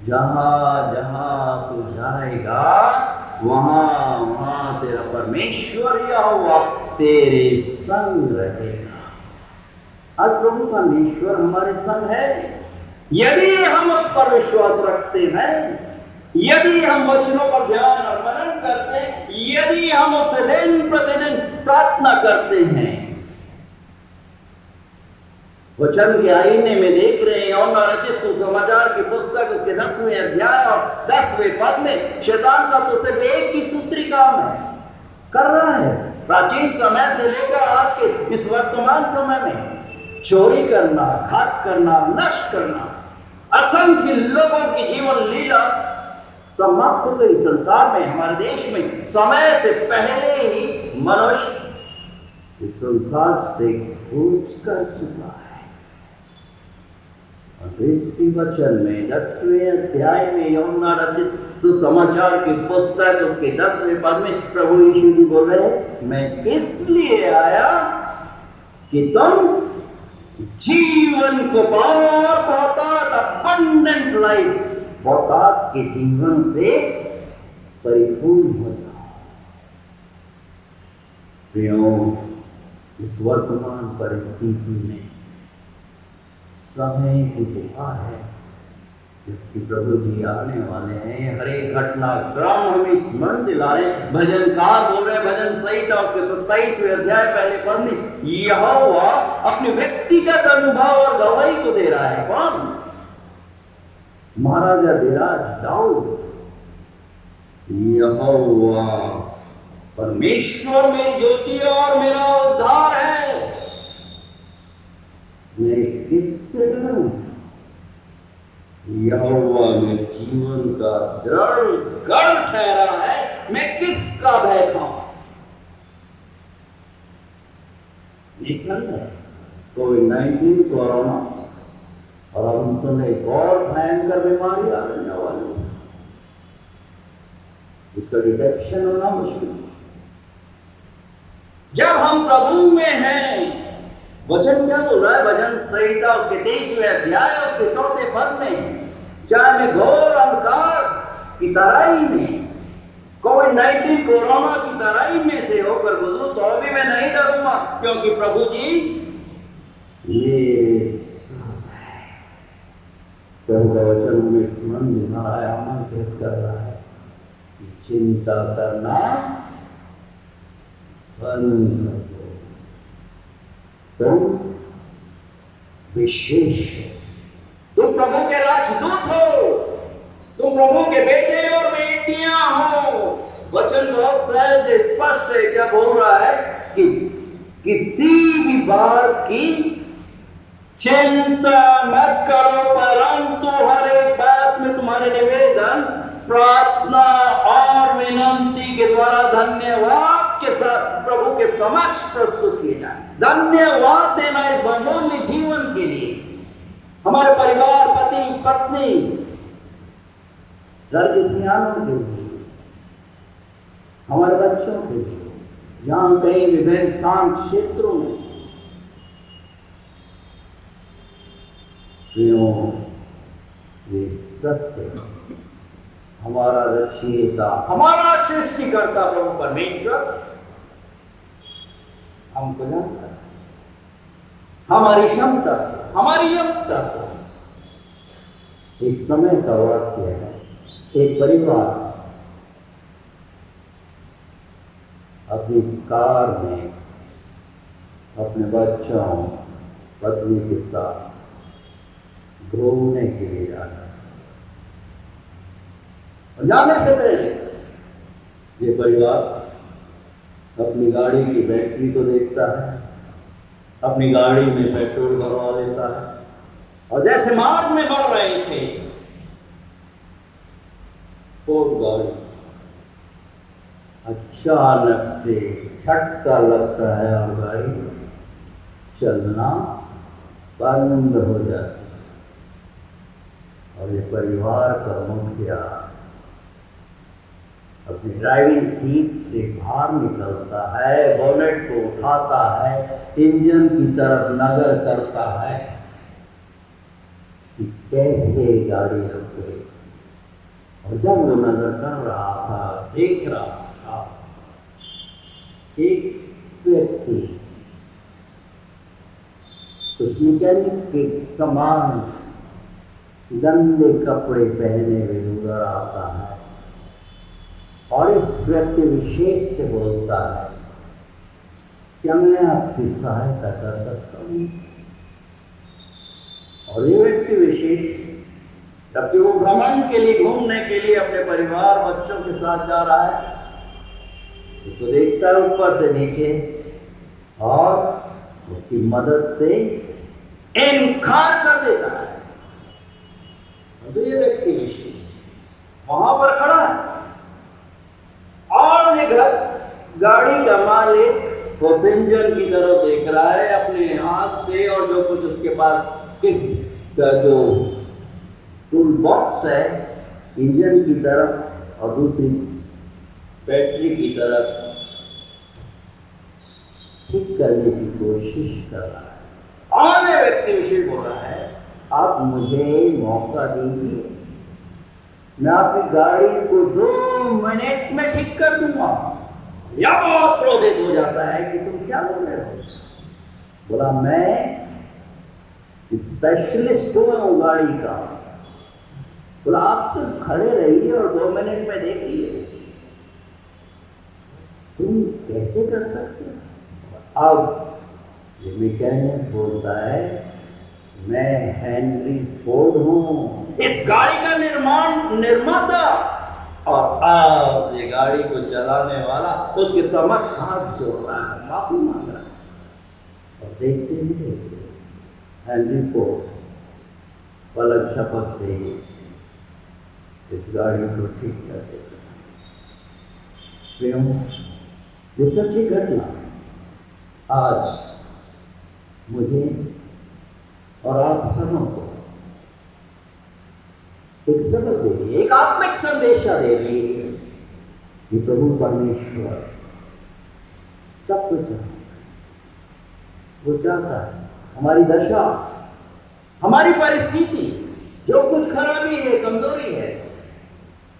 Speaker 1: जहां जहां तू जाएगा वहां वहां तेरा परमेश्वर यहोवा तेरे संग रहेगा। आज प्रभु परमेश्वर हमारे संग है। यदि हम उस पर विश्वास रखते हैं, यदि हम वचनों पर ध्यान और मनन करते हैं, यदि हम उससे दिन प्रतिदिन प्रार्थना करते हैं। वचन के आईने में देख रहे हैं यूहन्ना रचित सुसमाचार की पुस्तक उसके 10वें अध्याय और 10वें पद में शैतान का तो सिर्फ एक ही सूत्री काम है, कर रहा है प्राचीन समय से लेकर आज के इस वर्तमान समय में, चोरी करना, घात करना, नष्ट करना। असंख्य लोगों की जीवन लीला समाप्त हो गई संसार में, हमारे देश में। समय से पहले ही मनुष्य इस संसार से कूच कर चुका है। और इसी वचन में 10वें अध्याय में यूहन्ना रचित सुसमाचार की पुस्तक उसके 10वें पद में प्रभु यीशु जी बोल रहे हैं, मैं इसलिए आया कि तुम जीवन को पाओ और बहुतायत, अबंडेंट लाइफ, बहुतायत के जीवन से परिपूर्ण हो जाओ। प्रियो, इस वर्तमान परिस्थिति में समय की पुकार है, जबकि प्रभु जी आने वाले हैं। हर एक घटनाक्रम हमें स्मरण दिला रहे। भजनकार बोल रहे, भजन संहिता उसके 27वें अध्याय पहले पद में यहोवा अपने व्यक्तिगत अनुभव और गवाही को दे रहा है। कौन? महाराजा धीराज दाऊद। यहोवा परमेश्वर मेरी ज्योति और मेरा उद्धार है, मैं किससे डरूं? यहोवा मेरे जीवन का दृढ़ गढ़ ठहरा है, मैं किसका भय खाऊं? निसंदेह कोविड-19 कोरोना, और अब हम सुन एक और भयंकर बीमारी आने वाली है, इसका डिटेक्शन होना मुश्किल। जब हम प्रभु में हैं, वचन क्या बोल रहा है? भजन संहिता उसके 23वें अध्याय उसके 4 पद में, चाहे मैं घोर अंधकार की तराई में, कोविड-19 कोरोना की तराई में से होकर गुजरूं तो भी मैं नहीं डरूंगा, क्योंकि प्रभु जी मेरे साथ है। प्रभु का वचन हमें स्मरण दिला रहा है, आमंत्रित कर रहा है कि चिंता करना बंद कर दो। तुम विशेष हो, तुम प्रभु के राजदूत हो, तुम प्रभु के बेटे और बेटियां हो। वचन बहुत सहज स्पष्ट है। क्या बोल रहा है कि किसी भी बात की चिंता मत करो, परंतु हर एक बात में तुम्हारे निवेदन प्रार्थना और विनंती के द्वारा धन्यवाद के साथ प्रभु के समक्ष प्रस्तुत किए जाए। धन्यवाद देना इस बहुमूल्य जीवन के लिए, हमारे परिवार, पति पत्नी, घर के सियानों के लिए, हमारे बच्चों के लिए, जहां कहीं विभिन्न शांत क्षेत्रों में ये सत्य हमारा रचयिता, हमारा सृष्टिकर्ता प्रभु परमेश्वर हमको जानता है, हमारी क्षमता, हमारी योग्यता। एक समय का वाक्य है, एक परिवार अपनी कार में अपने बच्चों, पत्नी के साथ घूमने के लिए जाना है। और जाने से पहले ये परिवार अपनी गाड़ी की बैटरी को देखता है, अपनी गाड़ी में पेट्रोल भरवा लेता है, और जैसे मार्ग में बढ़ रहे थे वो गाड़ी अचानक से झटका लगता है और गाड़ी चलना बंद हो जाती है। और ये परिवार का मुखिया अपनी ड्राइविंग सीट से बाहर निकलता है, बोनेट को उठाता है, इंजन की तरफ नजर करता है कि कैसे गाड़ी रुक गई। और जब वो नजर कर रहा था, देख रहा था, एक व्यक्ति कुछ मैकेनिक के समान गंदे कपड़े पहने हुए नजर आता है और इस व्यक्ति विशेष से बोलता है, क्या मैं आपकी सहायता कर सकता हूँ? और ये व्यक्ति विशेष जबकि वो भ्रमण के लिए, घूमने के लिए अपने परिवार, बच्चों के साथ जा रहा है, उसको देखता है ऊपर से नीचे और उसकी मदद से इनकार कर देता है। तो ये व्यक्ति विशेष वहां पर खड़ा है और ये गाड़ी का मालिक उस इंजन की तरफ देख रहा है अपने हाथ से, और जो कुछ उसके पास जो टूल बॉक्स है इंजन की तरफ और दूसरी बैटरी की तरफ ठीक करने की कोशिश कर रहा है। और ये व्यक्ति विशेष बोल रहा है, आप मुझे मौका दीजिए, मैं आपकी गाड़ी को 2 मिनट में ठीक कर दूंगा। या बहुत क्रोधित हो जाता है कि तुम क्या बोल रहे हो? बोला, मैं स्पेशलिस्ट हूं गाड़ी का। बोला, आप सिर्फ खड़े रहिए और 2 मिनट में देखिए। तुम कैसे कर सकते हो? अब ये मैकेनिक बोलता है, मैं हेनरी फोर्ड हूं, इस गाड़ी का निर्माता, और आज ये गाड़ी को चलाने वाला उसके समक्ष हाथ जोड़ रहा है, माफी मांग रहा है। और देखते ही देखते हेनरी फोर्ड पलक झपकते ही इस गाड़ी को ठीक कर देता है। क्यों? ये सच्ची घटना आज मुझे और आप सबों को एक सबक दे रही है, एक आत्मिक संदेशा दे रही है कि प्रभु परमेश्वर सब कुछ वो चाहता है। हमारी दशा, हमारी परिस्थिति, जो कुछ खराबी है, कमजोरी है,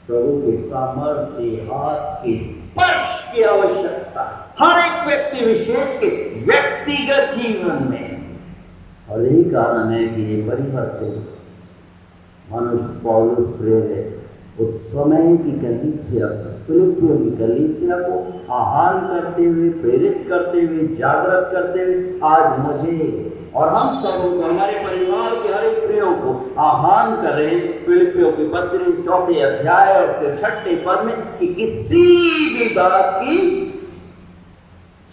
Speaker 1: प्रभु के सामर्थ्य हाथ के स्पर्श की आवश्यकता हर एक व्यक्ति विशेष के व्यक्तिगत जीवन में। और यही कारण है कि ये परिवर्तन मनुष्य पौलुस प्रेरित उस समय की कलीसिया, फिलिप्पियों की कलीसिया को आह्वान करते हुए, प्रेरित करते हुए, जागृत करते हुए आज मुझे और हम सबों को, हमारे परिवार के हर एक प्रियों को आह्वान करें फिलिप्पियों की पत्री 4 अध्याय और फिर 6 पद में कि किसी भी बात की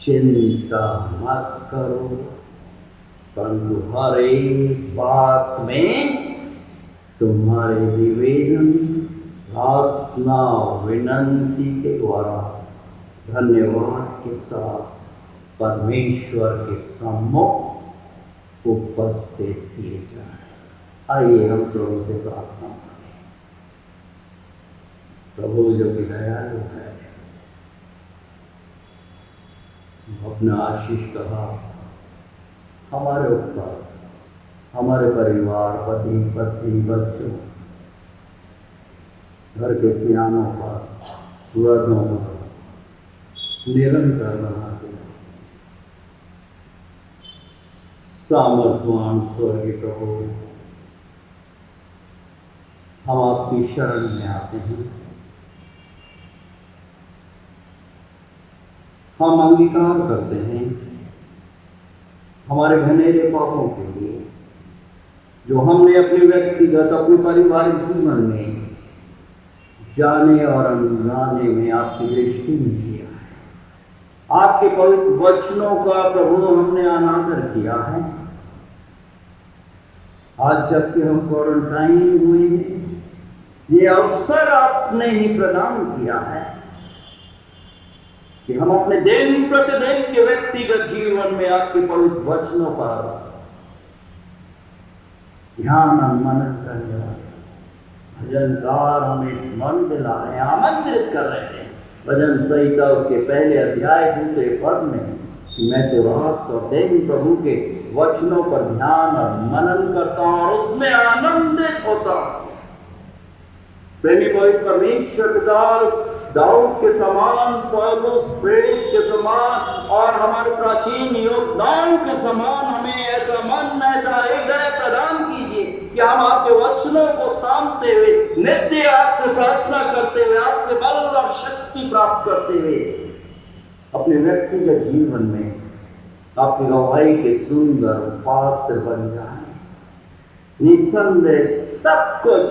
Speaker 1: चिंता मत करो, परंतु हर एक बात में तुम्हारे निवेदन, प्रार्थना, विनंती के द्वारा धन्यवाद के साथ परमेश्वर के सम्मुख उपस्थित किए जाए। आइए हम प्रभु से प्रार्थना करें। प्रभु जो कि दयालु है, अपना आशीष कहा हमारे ऊपर, हमारे परिवार, पति पत्नी, बच्चों, घर के सियानों पर, वृद्धों पर निरंतर बनाते हैं। सामर्थवान स्वर्गीय प्रभु, हम आपकी शरण में आते हैं। हम अंगीकार करते हैं हमारे घनेरे पापों के लिए, जो हमने अपने व्यक्तिगत, अपने पारिवारिक जीवन में जाने और अनजाने में आपकी दृष्टि में किया है। आपके पवित्र वचनों का प्रभु हमने अनादर किया है। आज जबकि हम क्वारंटाइन हुए हैं, ये अवसर आपने ही प्रदान किया है कि हम अपने दिन प्रतिदिन के व्यक्तिगत जीवन में आपके पवित्र वचनों पर ध्यान और मनन करने वाले भजनकार हमें स्मरण दिला रहे हैं, आमंत्रित कर रहे हैं। भजन संहिता उसके पहले अध्याय 2 पद में कि मैं तो रात और दिन प्रभु के वचनों पर ध्यान और मनन करता हूं और उसमें आनंदित होता हूं। प्रेमी पवित्र परमेश्वर पिता दाऊद के समान, पौलुस प्रेरित के समान और हमारे प्राचीन योद्धाओं के समान हमें ऐसा मन, ऐसा हृदय प्रदान कीजिए कि हम आपके वचनों को थामते हुए, नित्य आपसे प्रार्थना करते हुए, आपसे बल और शक्ति प्राप्त करते हुए अपने व्यक्तिगत जीवन में आपकी गवाही के सुंदर पात्र बन जाए। निसंदेह सब कुछ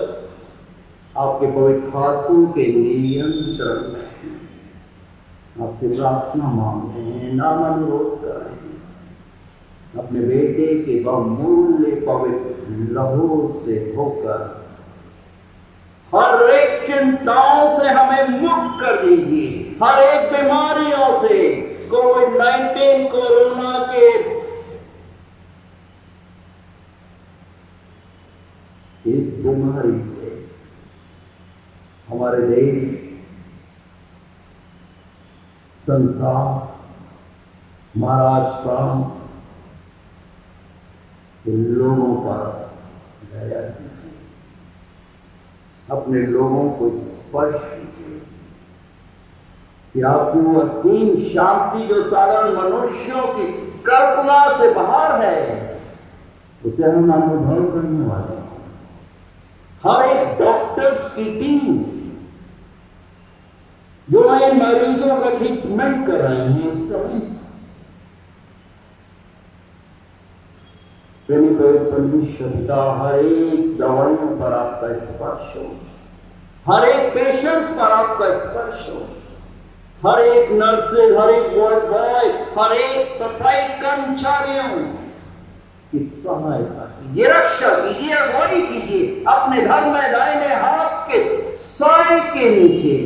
Speaker 1: आपके पवित्र हाथों के नियंत्रण में। आपसे प्रार्थना मांगते हैं, नाम अनुरोध कर रहे हैं। अपने बेटे के बहुमूल्य पवित्र लहू से होकर हर एक चिंताओं से हमें मुक्त कर दीजिए, हर एक बीमारियों से, कोविड-19 कोरोना के इस बीमारी से हमारे देश, संसार, महाराष्ट्र के लोगों पर दया कीजिए। अपने लोगों को स्पर्श कीजिए कि आपकी वो असीम शांति जो साधारण मनुष्यों की कल्पना से बाहर है, उसे हम अनुभव करने वाले हैं। हर एक डॉक्टर्स की टीम जो इन मरीजों का ट्रीटमेंट कर रहे हैं इस समय, परमेश्वर हर एक दवाइयों पर आपका स्पर्श हो, हर एक पेशेंट्स पर आपका स्पर्श हो, हर एक नर्सेज, हर एक वार्ड बॉय, हर एक सफाई कर्मचारियों की सहायता कीजिए, रक्षा कीजिए, अगुवाई कीजिए अपने घर में दाहिने हाथ के साए के नीचे।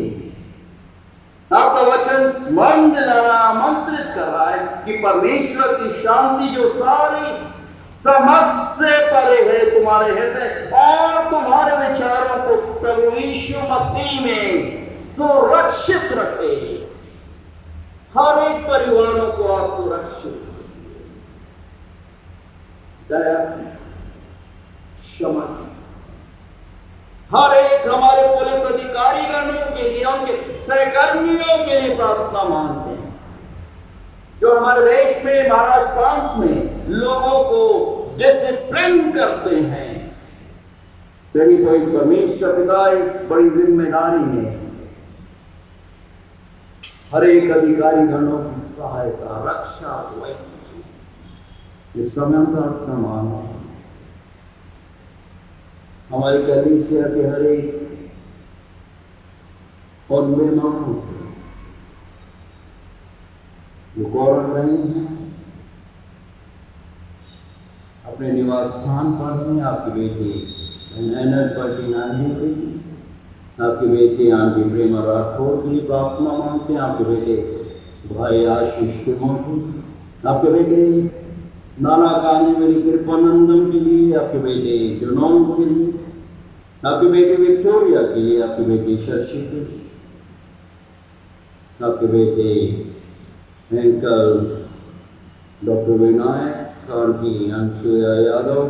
Speaker 1: आपका वचन स्मरण दिला रहा, आमंत्रित कर रहा है कि परमेश्वर की शांति जो सारी समझ से परे है, तुम्हारे हृदय और तुम्हारे विचारों को प्रभु यीशु मसीह में सुरक्षित रखे। हर एक परिवारों को आप सुरक्षित दया क्षमा, हर एक हमारे पुलिस अधिकारीगणों के लिए, उनके सहकर्मियों के लिए प्रार्थना मांगते हैं, जो हमारे देश में, महाराष्ट्र प्रांत में लोगों को डिसिप्लिन करते हैं। तेरी कोई परमेश्वर पिता इस बड़ी जिम्मेदारी में हर एक अधिकारी गणों की सहायता, रक्षा, इस समय प्रार्थना मांगो। हमारी कलीसिया के हर एक और मेहमानों जो क्वारंटाइन हैं, अपने निवास स्थान पर हैं, आपकी बेटी मेहनत पर नानी हुई, आपके बेटे आंटी प्रेम राठौर के लिए प्रार्थना मांगते हैं, आपके बेटे भाई आशीष के मौजू, आपके बेटे नाना कानी मेरी कृपानंदन के लिए, आपके बेटे जुनौन के लिए, आपके बेटे विक्टोरिया के लिए, आपके बेटे शशि के लिए, आपके बेटे uncle doctor Vinayak, aunty Anshuya Yadav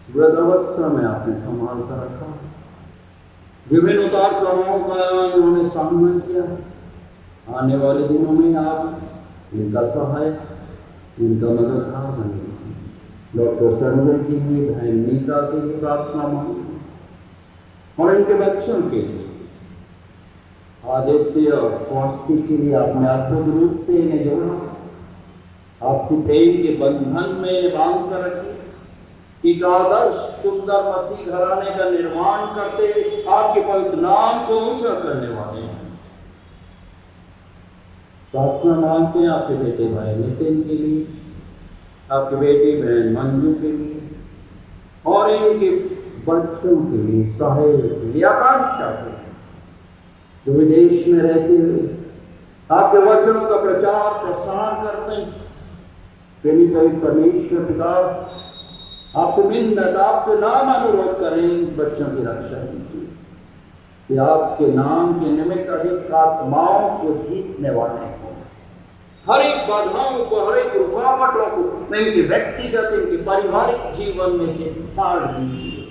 Speaker 1: वृद्धावस्था में आपने संभाल कर रखा, विभिन्न उतार चढ़ावों का इन्होंने सामना किया। आने वाले दिनों में आप इनका सहायक, इनका मददगार बने। डॉक्टर संजय के लिए, बहन नीता के लिए प्रार्थना मांगे और इनके बच्चों के लिए, आदित्य और स्वास्थ्य के लिए आपने अद्भुत रूप से इन्हें जोड़ा, आपसे प्रेम के बंधन में इन्हें बांध कर रखे। एक आदर्श सुंदर मसीह घराने का निर्माण करते हुए आपके पवित्र नाम को ऊंचा करने वाले हैं। प्रार्थना मांगते हैं आपके बेटे भाई नितिन के लिए, आपके बेटी बहन मंजू के लिए और इनके बच्चों के लिए, साहिल के लिए, आकांक्षा के लिए, जो विदेश में रहते हुए आपके वचनों का प्रचार प्रसार करते हैं। प्रेमी पवित्र परमेश्वर पिता, आपसे मिन्नत, आपसे नाम अनुरोध करें बच्चों की रक्षा कीजिए कि आपके नाम के निमित्त अधिक आत्माओं को जीतने वाले हो, हर एक बाधाओं को, हर एक रुकावटों को इनके व्यक्तिगत, इनके पारिवारिक जीवन में से फाड़ दीजिए।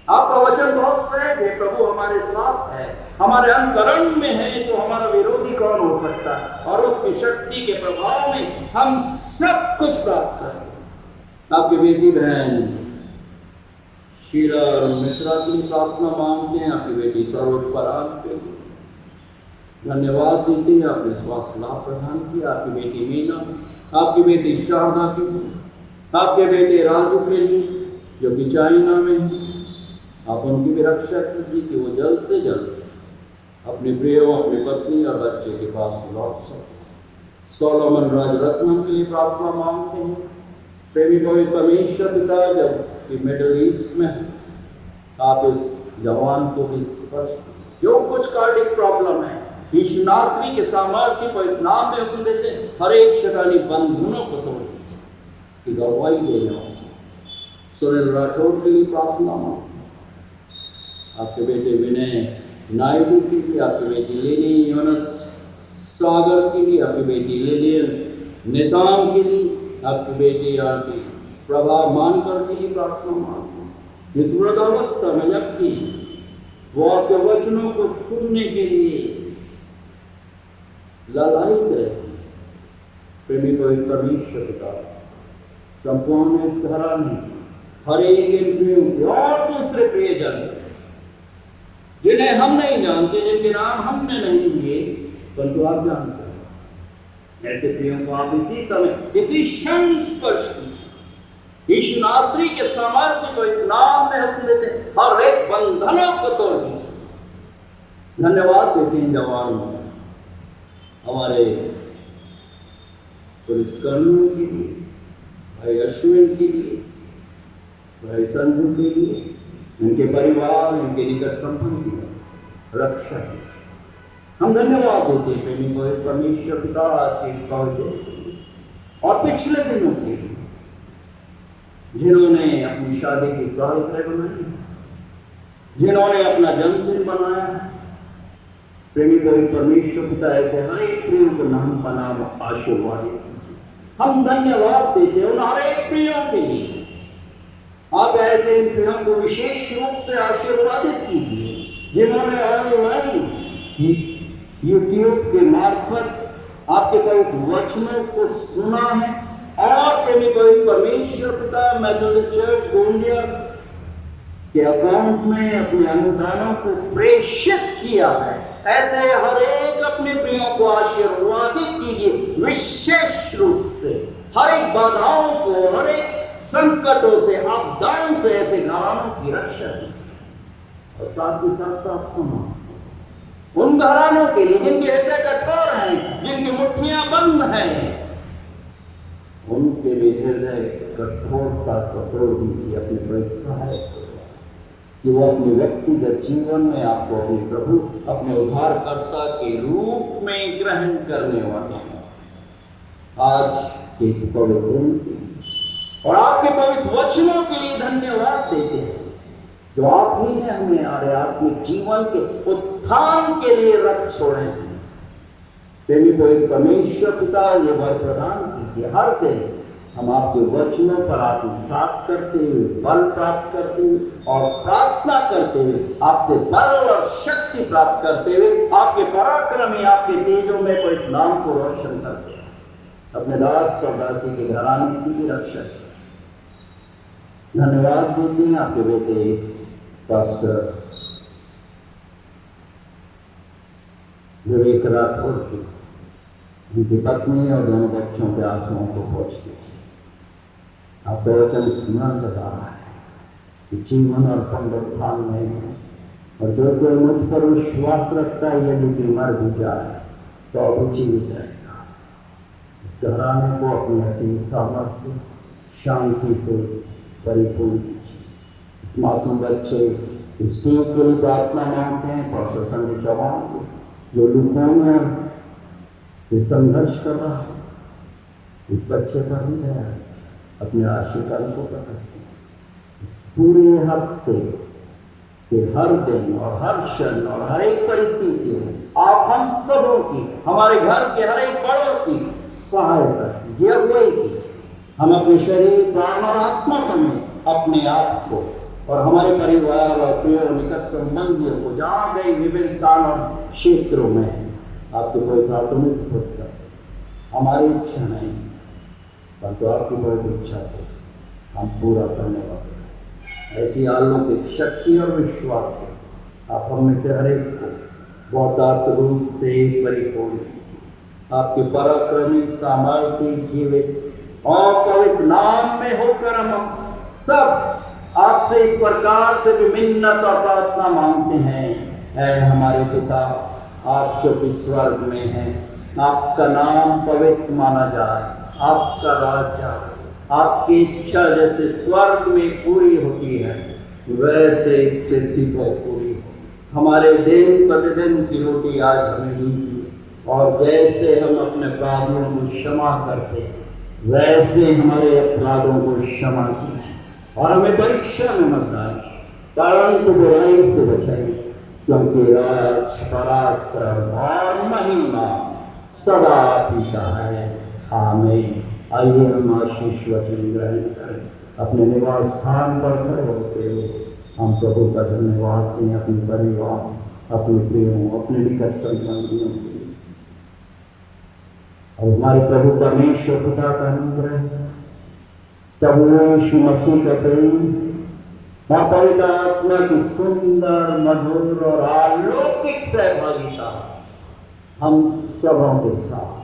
Speaker 1: आपका वचन बहुत सहज है, प्रभु हमारे साथ है, हमारे अंतरंग में है, तो हमारा विरोधी कौन हो सकता है। और उसकी शक्ति के प्रभाव में हम सब कुछ प्राप्त करें। आपकी बेटी बहन शीला और मिश्रा के लिए प्रार्थना मांगते हैं, आपकी बेटी सरोज पराग के लिए धन्यवाद देते हैं, आपने स्वास्थ्य लाभ प्रदान किया। आपकी बेटी मीना, आपकी बेटी शारदा के लिए, आपके बेटे राजू के लिए जो कि चाइना में है, आप उनकी भी रक्षा कीजिए कि वो जल्द से जल्द अपने प्रियो, अपनी पत्नी और बच्चे के पास लौट सके। सोलोमन राजरत्नम के लिए प्रार्थना मांगते हैं। प्रेमी पवित्र परमेश्वर पिता, जब मिडिल ईस्ट में आप इस जवान को भी स्पर्श, जो कुछ कार्डिक प्रॉब्लम है, यीशु नासरी के सामर्थ्य पवित्र नाम में हुक्म देते हैं, हर एक शैतानी बंधनों को तोड़ कि गवाही दे जाओ। सुनील राठौर के लिए प्रार्थना मांगते, आपके बेटे विनय नायडू के लिए, आपकी बेटी लेनी योनस सागर के लिए, आपकी बेटी लिलियन नेताम के लिए, आपकी बेटी आंटी प्रभा मानकर के लिए प्रार्थना मांगते। इस वृद्धावस्था में जबकि वो आपके वचनों को सुनने के लिए लालायित रहे, प्रेमी पवित्र परमेश्वर पिता, संपूर्ण इस घराने हर एक इंद्रियों और दूसरे प्रियजन जिन्हें हम नहीं जानते, जिनके नाम हमने नहीं लिए, परंतु आप जानते हैं, ऐसे प्रियों को आप इसी समय, इसी क्षण स्पर्श कीजिए। यीशु नासरी के सामर्थ्य को इस नाम में हुक्म देते हैं, हर एक बंधनों को तोड़ दीजिए। धन्यवाद देते हैं जवानों को, हमारे पुलिसकर्मियों के लिए, भाई अश्विन के लिए, भाई संजू के लिए, इनके परिवार, इनके निकट संबंधी रक्षा की। हम धन्यवाद देते हैं प्रेमी पवित्र परमेश्वर पिता आज के इस पवित्र और पिछले दिनों के लिए, जिन्होंने अपनी शादी की सालगिरह बनाई, जिन्होंने अपना जन्मदिन बनाया, प्रेमी कोई परमेश्वर पिता ऐसे हर एक प्रियो को नाम का नाम आशीर्वाद दीजिए। हम धन्यवाद देते हैं उन हर एक प्रियो के लिए। आप ऐसे इन प्रियों को विशेष रूप से आशीर्वादित कीजिए जिन्होंने ऑनलाइन यूट्यूब के मार्फत आपके पवित्र वचनों को सुना है और प्रेमी कोई परमेश्वर पिता मेथोडिस्ट चर्च गोंदिया के अकाउंट में अपने अनुदानों को प्रेषित किया है। ऐसे हर एक अपने प्रियों को आशीर्वादित कीजिए विशेष रूप से। हर एक बाधाओं को, हर एक संकटों से, आपदाओं से ऐसे घरानों की रक्षा कीजिए। और साथ ही साथ आपको उन घरानों के लिए जिनके हृदय कठोर हैं, जिनकी मुट्ठियां बंद हैं, उनके लिए हृदय कठोरता को तोड़ दीजिए अपने पवित्र सहायक कि वो अपने व्यक्तिगत जीवन में आपको अपने प्रभु, अपने उद्धारकर्ता के रूप में ग्रहण करने वाले हैं। आज के इस पवित्र दिन और आपके पवित्र वचनों के लिए धन्यवाद देते हैं जो आप ही ने हमें आध्यात्मिक जीवन के उत्थान के लिए रख छोड़े हैं। प्रेमी कोई परमेश्वर पिता ये वर प्रदान कीजिए। हर दिन हम आपके वचनों पर आत्मसात करते हुए, बल प्राप्त करते हुए और प्रार्थना करते हुए, आपसे बल और शक्ति प्राप्त करते हुए, आपके पराक्रमी, आपके तेजों में कोई नाम को रोशन करते हैं। अपने दास और दासी के घराने की भी रक्षा करें। धन्यवाद देते हैं आपके बेटे पास्टर विवेक राठौर की, उनकी पत्नी और दोनों बच्चों के आंसुओं को पोंछ दीजिए। आपका वचन स्मरण रहा है कि जीवन और पुनरुत्थान में है और जो कोई मुझ पर विश्वास रखता है यदि कि मर भी जाए तो अब जीवित रहेगा। इस घराने को अपनी असीम सामर्थ्य शांति से परिपूर्ण कीजिए। इस मासूम बच्चे इस टीम के लिए प्रार्थना मांगते हैं। पास्टर संजय चौहान को जो लुकोनिया से संघर्ष कर रहा है, इस बच्चे पर भी है अपने आशीर्वाद को प्रकट। इस पूरे हफ्ते के हर दिन और हर क्षण और हर एक परिस्थिति में आप हम सबों की, हमारे घर के हर एक बड़ों की सहायता कीजिए, अगुवाई कीजिए। हम अपने शरीर, प्राण और आत्मा समेत अपने आप को और हमारे परिवार और प्रिय निकट संबंधियों को जहाँ गए विभिन्न स्थान और क्षेत्रों में आपके कोई प्राथमिक स्फूर्त करते। हमारी इच्छा नहीं परंतु आपकी बहुत इच्छा को हम पूरा करने वाले हैं। ऐसी अलौकिक शक्ति और विश्वास से आप हम में से हर एक को बौद्धात्म रूप से परिपूर्ण कीजिए। आपके पराक्रमी, सामर्थ्य, जीवित और पवित्र नाम में होकर हम सब आपसे इस प्रकार से भी मिन्नत और प्रार्थना मांगते हैं। ऐ हमारे पिता, आप जो भी स्वर्ग में हैं, आपका नाम पवित्र माना जाए। आपका राज्य, आपकी इच्छा जैसे स्वर्ग में पूरी होती है वैसे इस पृथ्वी पर पूरी हो। हमारे दिन प्रतिदिन की रोटी आज हमें दीजिए और जैसे हम अपने अपराधियों को क्षमा करते हैं वैसे हमारे अपराधों को क्षमा कीजिए और हमें परीक्षा में मत डालिए, परंतु बुराई से बचाइए, क्योंकि राज, पराक्रम और महिमा सदा पीता है। आमीन। आइए हम आशीष वचन ग्रहण करें। अपने निवास स्थान पर खड़े होते हुए हम प्रभु का धन्यवाद दें अपने परिवार, अपने प्रियों, अपने निकट संबंधियों के लिए। और हमारे प्रभु परमेश्वर पिता का अनुग्रह, प्रभु यीशु मसीह का प्रेम, पवित्र आत्मा की सुंदर, मधुर और अलौकिक सहभागिता हम सबों के साथ,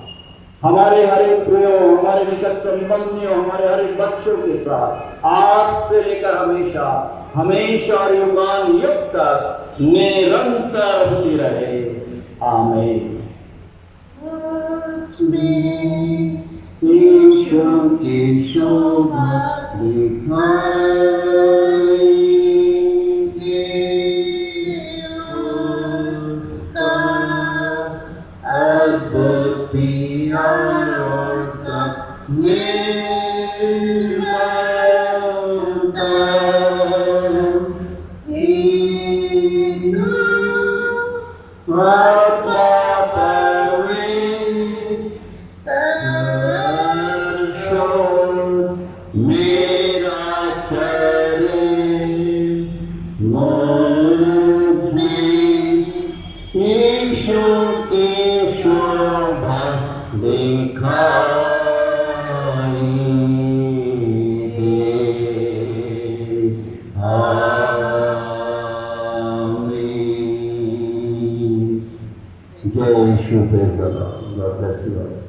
Speaker 1: हमारे हर एक प्रियों, हमारे निकट संबंधियों, हमारे हर एक बच्चों के साथ आज से लेकर हमेशा, हमेशा और युगान युग तक निरंतर होती रहे। आमीन। ईश्वर की शोभा मेरा चरण मुझे यीशु की शोभा दिखाई दे। आमीन। जय Yeshu. Praise the Lord. God bless you all.